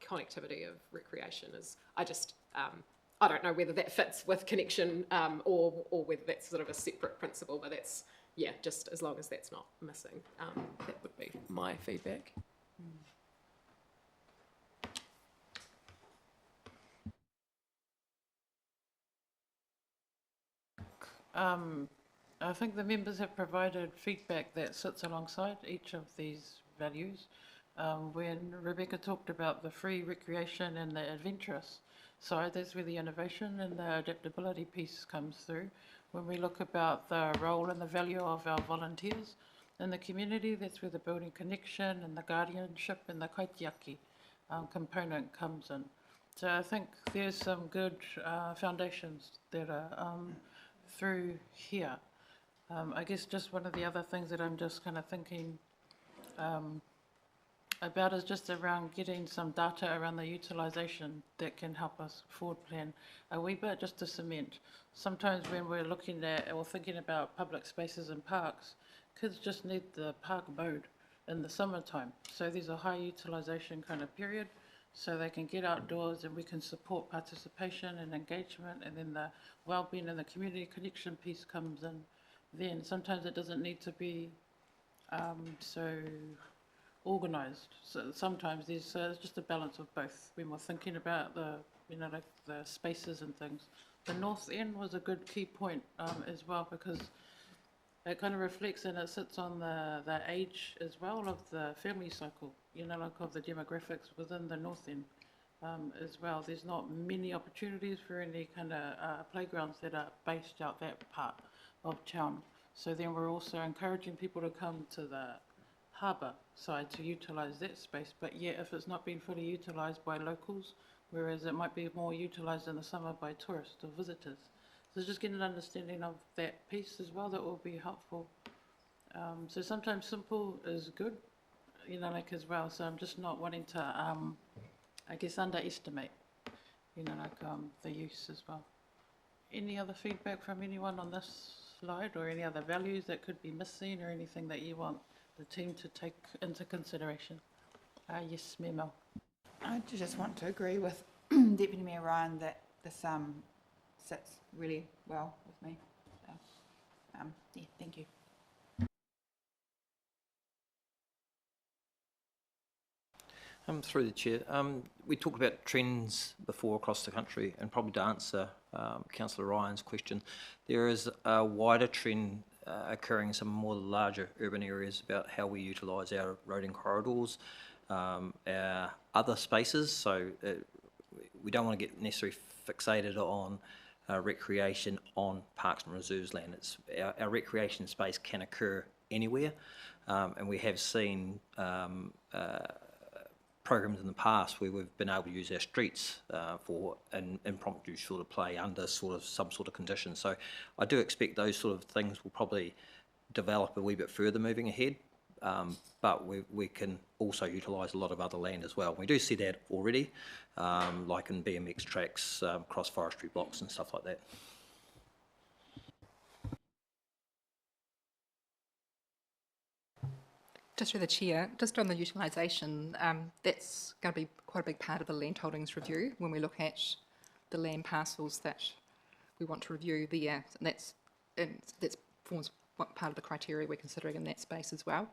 [SPEAKER 8] connectivity of recreation is, I don't know whether that fits with connection or whether that's sort of a separate principle, but that's, yeah, just as long as that's not missing, that would be my feedback.
[SPEAKER 1] I think the members have provided feedback that sits alongside each of these values. When Rebecca talked about the free recreation and the adventurous side, that's where the innovation and the adaptability piece comes through. When we look about the role and the value of our volunteers in the community, that's where the building connection and the guardianship and the kaitiaki component comes in. So I think there's some good foundations that are through here. I guess just one of the other things that I'm just kind of thinking about is just around getting some data around the utilisation that can help us forward plan a wee bit, just to cement. Sometimes when we're looking at or thinking about public spaces and parks, kids just need the park mode in the summertime. So there's a high utilisation kind of period, so they can get outdoors and we can support participation and engagement, and then the wellbeing and the community connection piece comes in. Then sometimes it doesn't need to be so organised. So sometimes there's just a balance of both when we're thinking about the, like the spaces and things. The North End was a good key point as well, because it kind of reflects and it sits on the age as well of the family cycle, like of the demographics within the North End as well. There's not many opportunities for any kind of playgrounds that are based out that part of town. So then we're also encouraging people to come to the harbour side to utilise that space, but yet if it's not being fully utilised by locals, whereas it might be more utilised in the summer by tourists or visitors. So just getting an understanding of that piece as well, that will be helpful. So sometimes simple is good, like as well. So I'm just not wanting to, I guess, underestimate, the use as well. Any other feedback from anyone on this slide, or any other values that could be missing, or anything that you want the team to take into consideration? Yes, Mayor Mel.
[SPEAKER 6] I just want to agree with Deputy Mayor Ryan that this sits really well with me. So, yeah, thank you.
[SPEAKER 15] Through the chair, we talked about trends before across the country, and probably to answer Councillor Ryan's question, there is a wider trend occurring in some more larger urban areas about how we utilise our roading corridors, our other spaces. So we don't want to get necessarily fixated on recreation on parks and reserves land. It's our recreation space can occur anywhere, and we have seen programs in the past where we've been able to use our streets for an impromptu sort of play under some sort of conditions. So I do expect those sort of things will probably develop a wee bit further moving ahead, but we can also utilise a lot of other land as well. We do see that already, like in BMX tracks, cross forestry blocks and stuff like that.
[SPEAKER 3] Just through the chair, just on the utilisation, that's going to be quite a big part of the land holdings review when we look at the land parcels that we want to review there. And that forms part of the criteria we're considering in that space as well.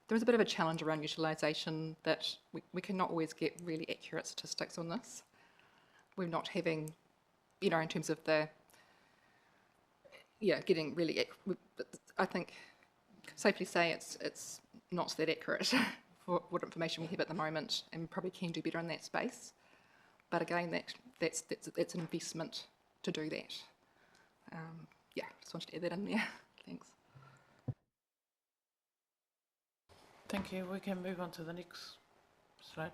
[SPEAKER 3] There is a bit of a challenge around utilisation that we cannot always get really accurate statistics on this. We're not having, in terms of getting really, I think, safely say it's not that accurate for what information we have at the moment, and we probably can do better in that space. But again, that's an investment to do that. Just wanted to add that in there. Thanks.
[SPEAKER 1] Thank you. We can move on to the next slide.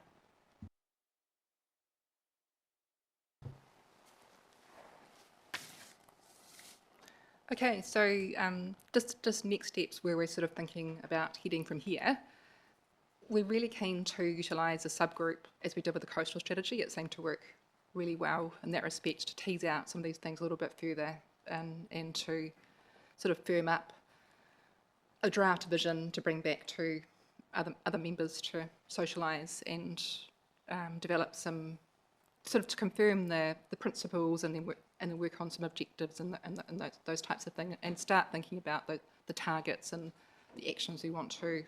[SPEAKER 3] Okay, so just next steps where we're sort of thinking about heading from here. We're really keen to utilise a subgroup as we did with the coastal strategy. It seemed to work really well in that respect, to tease out some of these things a little bit further and to sort of firm up a draft vision to bring back to other members to socialise and develop some sort of to confirm the principles, and then work on some objectives and those types of things, and start thinking about the targets and the actions we want to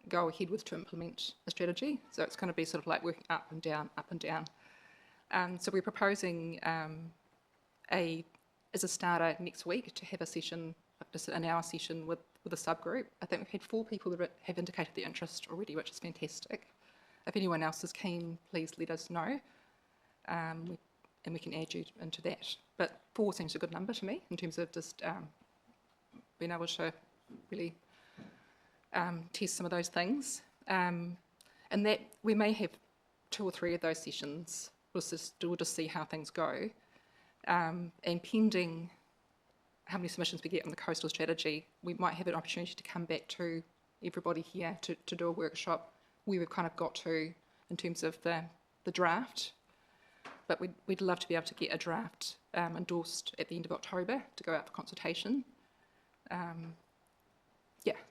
[SPEAKER 3] go ahead with to implement the strategy. So it's going to be sort of like working up and down, up and down. So we're proposing as a starter next week to have a session, just an hour session with with a subgroup. I think we've had 4 people that have indicated their interest already, which is fantastic. If anyone else is keen, please let us know, and we can add you into that. But 4 seems a good number to me in terms of just being able to really test some of those things. And that we may have 2 or 3 of those sessions. We'll just see how things go. And pending how many submissions we get on the coastal strategy, we might have an opportunity to come back to everybody here to do a workshop where we've kind of got to in terms of the draft. But we'd love to be able to get a draft endorsed at the end of October to go out for consultation.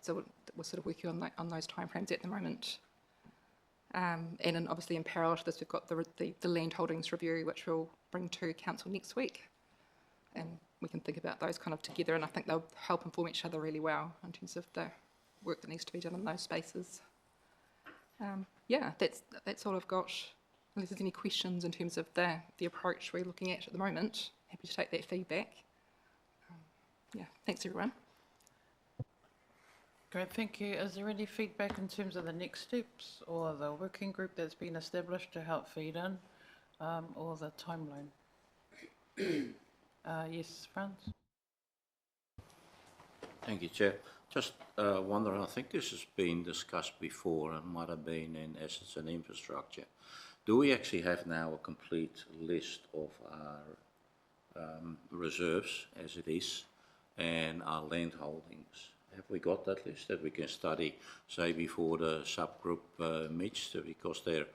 [SPEAKER 3] So we're sort of working on those timeframes at the moment. And then obviously in parallel to this, we've got the land holdings review, which we'll bring to council next week. And we can think about those kind of together, and I think they'll help inform each other really well in terms of the work that needs to be done in those spaces. That's all I've got. Unless there's any questions in terms of the approach we're looking at the moment, happy to take that feedback. Thanks everyone.
[SPEAKER 1] Great, thank you. Is there any feedback in terms of the next steps or the working group that's been established to help feed in, or the timeline? Yes, Franz?
[SPEAKER 10] Thank you, Chair. Just wondering, I think this has been discussed before and might have been in assets and infrastructure. Do we actually have now a complete list of our reserves as it is and our land holdings? Have we got that list that we can study, say, before the subgroup meets? Because there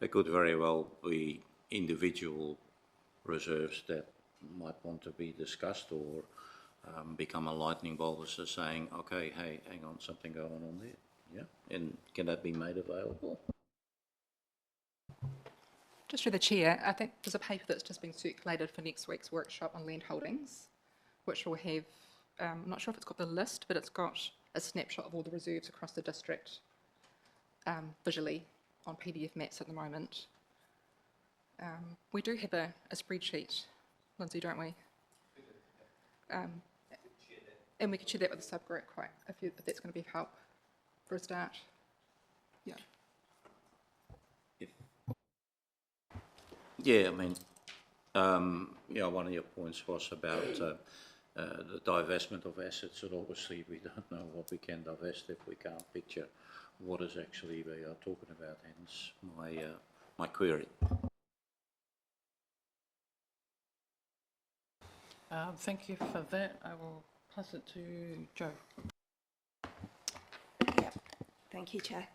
[SPEAKER 10] could very well be individual reserves that might want to be discussed or become a lightning bolt as to saying, okay, hey, hang on, something going on there. Yeah, and can that be made available?
[SPEAKER 3] Just through the chair, I think there's a paper that's just been circulated for next week's workshop on land holdings, which will have, I'm not sure if it's got the list, but it's got a snapshot of all the reserves across the district visually on PDF maps at the moment. We do have a spreadsheet, Lindsay, don't we? And we could share that with the subgroup if that's going to be help for a start. Yeah.
[SPEAKER 10] Yeah, I mean, one of your points was about the divestment of assets, and obviously we don't know what we can divest if we can't picture what is actually we are talking about, hence my query.
[SPEAKER 1] Thank you for that. I will pass it to Jo.
[SPEAKER 2] Thank you, Chair.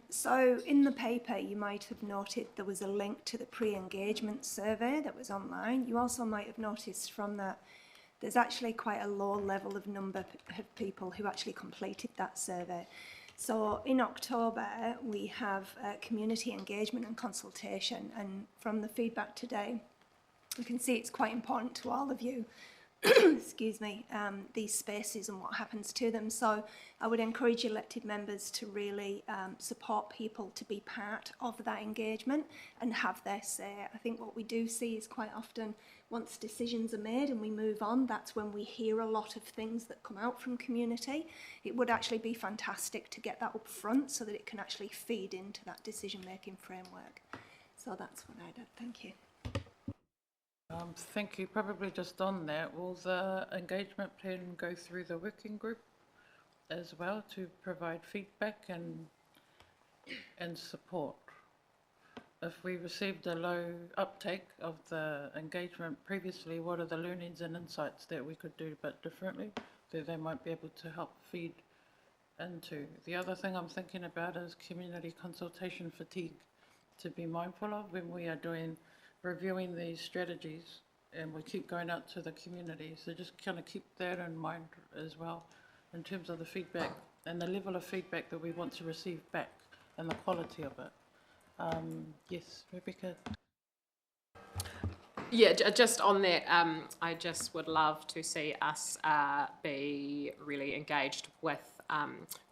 [SPEAKER 2] So in the paper, you might have noted there was a link to the pre-engagement survey that was online. You also might have noticed from that there's actually quite a low level of number of people who actually completed that survey. So in October, we have community engagement and consultation, and from the feedback today, you can see it's quite important to all of you, excuse me, these spaces and what happens to them. So I would encourage elected members to really support people to be part of that engagement and have their say. I think what we do see is quite often once decisions are made and we move on, that's when we hear a lot of things that come out from community. It would actually be fantastic to get that up front so that it can actually feed into that decision-making framework. So that's what I did. Thank you.
[SPEAKER 1] Thank you. Probably just on that, will the engagement plan go through the working group as well to provide feedback and support? If we received a low uptake of the engagement previously, what are the learnings and insights that we could do a bit differently that they might be able to help feed into? The other thing I'm thinking about is community consultation fatigue, to be mindful of when we are reviewing these strategies and we keep going out to the community. So just kind of keep that in mind as well in terms of the feedback and the level of feedback that we want to receive back and the quality of it. Yes, Rebecca.
[SPEAKER 8] Yeah, just on that, I just would love to see us be really engaged with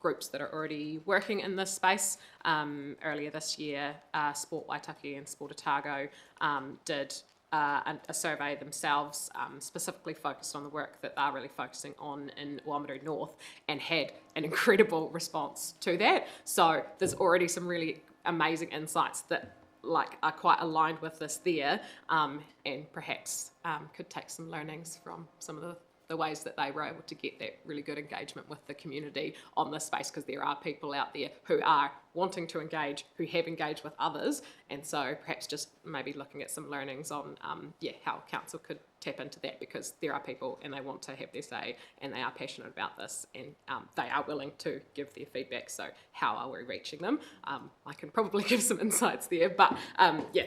[SPEAKER 8] groups that are already working in this space. Earlier this year, Sport Waitaki and Sport Otago did a survey themselves, specifically focused on the work that they're really focusing on in Waimaru North, and had an incredible response to that. So there's already some really amazing insights that are quite aligned with this there, and perhaps could take some learnings from some of the ways that they were able to get that really good engagement with the community on this space, because there are people out there who are wanting to engage, who have engaged with others, and so perhaps just maybe looking at some learnings on how council could tap into that, because there are people and they want to have their say and they are passionate about this, and they are willing to give their feedback. So how are we reaching them? I can probably give some insights there, but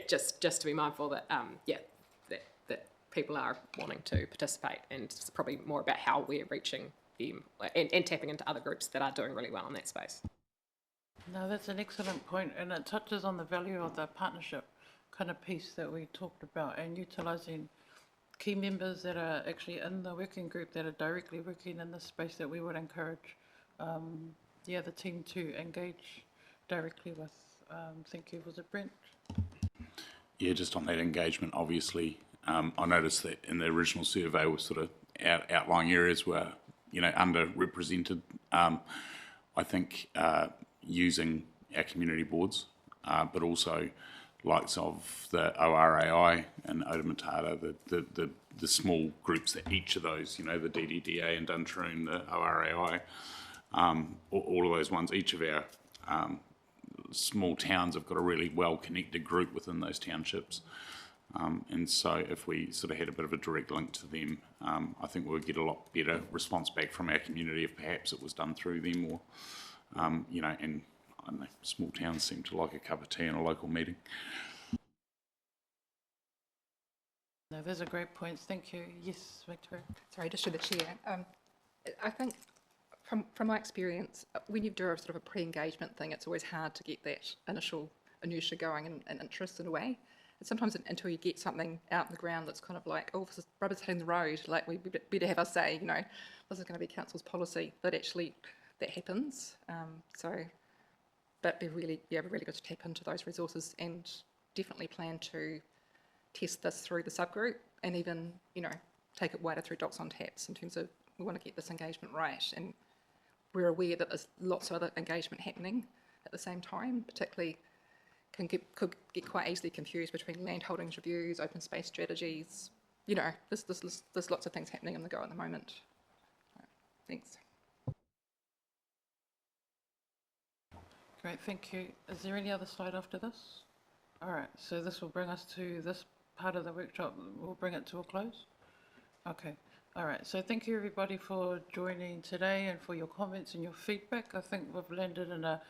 [SPEAKER 8] just to be mindful that that people are wanting to participate, and it's probably more about how we're reaching them and tapping into other groups that are doing really well in that space.
[SPEAKER 1] No, that's an excellent point, and it touches on the value of the partnership kind of piece that we talked about, and utilising key members that are actually in the working group that are directly working in this space that we would encourage the team to engage directly with. Thank you. Was it Brent?
[SPEAKER 13] Yeah, just on that engagement, obviously, I noticed that in the original survey was sort of outlying areas were, underrepresented. I think using our community boards, but also likes of the ORAI and Otamatata, the small groups that each of those, the DDDA and Duntroon, the ORAI, all of those ones, each of our small towns have got a really well-connected group within those townships. And so if we sort of had a bit of a direct link to them, I think we would get a lot better response back from our community if perhaps it was done through them, or, and I don't know, small towns seem to like a cup of tea in a local meeting.
[SPEAKER 1] No, those are great points. Thank you. Yes, Victoria.
[SPEAKER 3] Sorry, just to the chair. I think from my experience, when you do a sort of a pre-engagement thing, it's always hard to get that initial inertia going and interest in a way. And sometimes until you get something out in the ground that's kind of like, oh, this is rubber's hitting the road, like we better have us say, this is going to be council's policy, that actually that happens. But it'd be really good to tap into those resources, and definitely plan to test this through the subgroup, and even, take it wider through Docs on Taps in terms of we want to get this engagement right. And we're aware that there's lots of other engagement happening at the same time, particularly could get quite easily confused between land holdings reviews, open space strategies. There's lots of things happening on the go at the moment. Thanks.
[SPEAKER 1] Great, thank you. Is there any other slide after this? All right, so this will bring us to this part of the workshop. We'll bring it to a close. Okay, all right. So thank you everybody for joining today and for your comments and your feedback. I think we've landed in a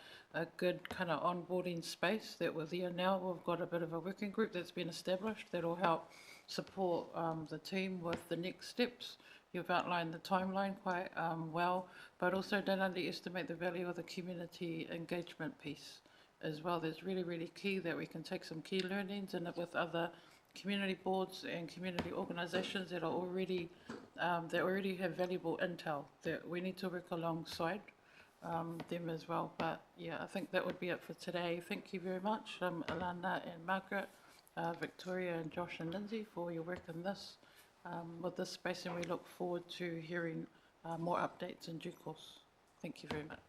[SPEAKER 1] good kind of onboarding space that we're there now. We've got a bit of a working group that's been established that will help support the team with the next steps. You've outlined the timeline quite well, but also don't underestimate the value of the community engagement piece as well. That's really, really key, that we can take some key learnings and with other community boards and community organisations that are already that already have valuable intel that we need to work alongside them as well. But yeah, I think that would be it for today. Thank you very much, Alana and Margaret, Victoria and Josh and Lindsay, for your work in this. With this space, and we look forward to hearing more updates in due course. Thank you very much.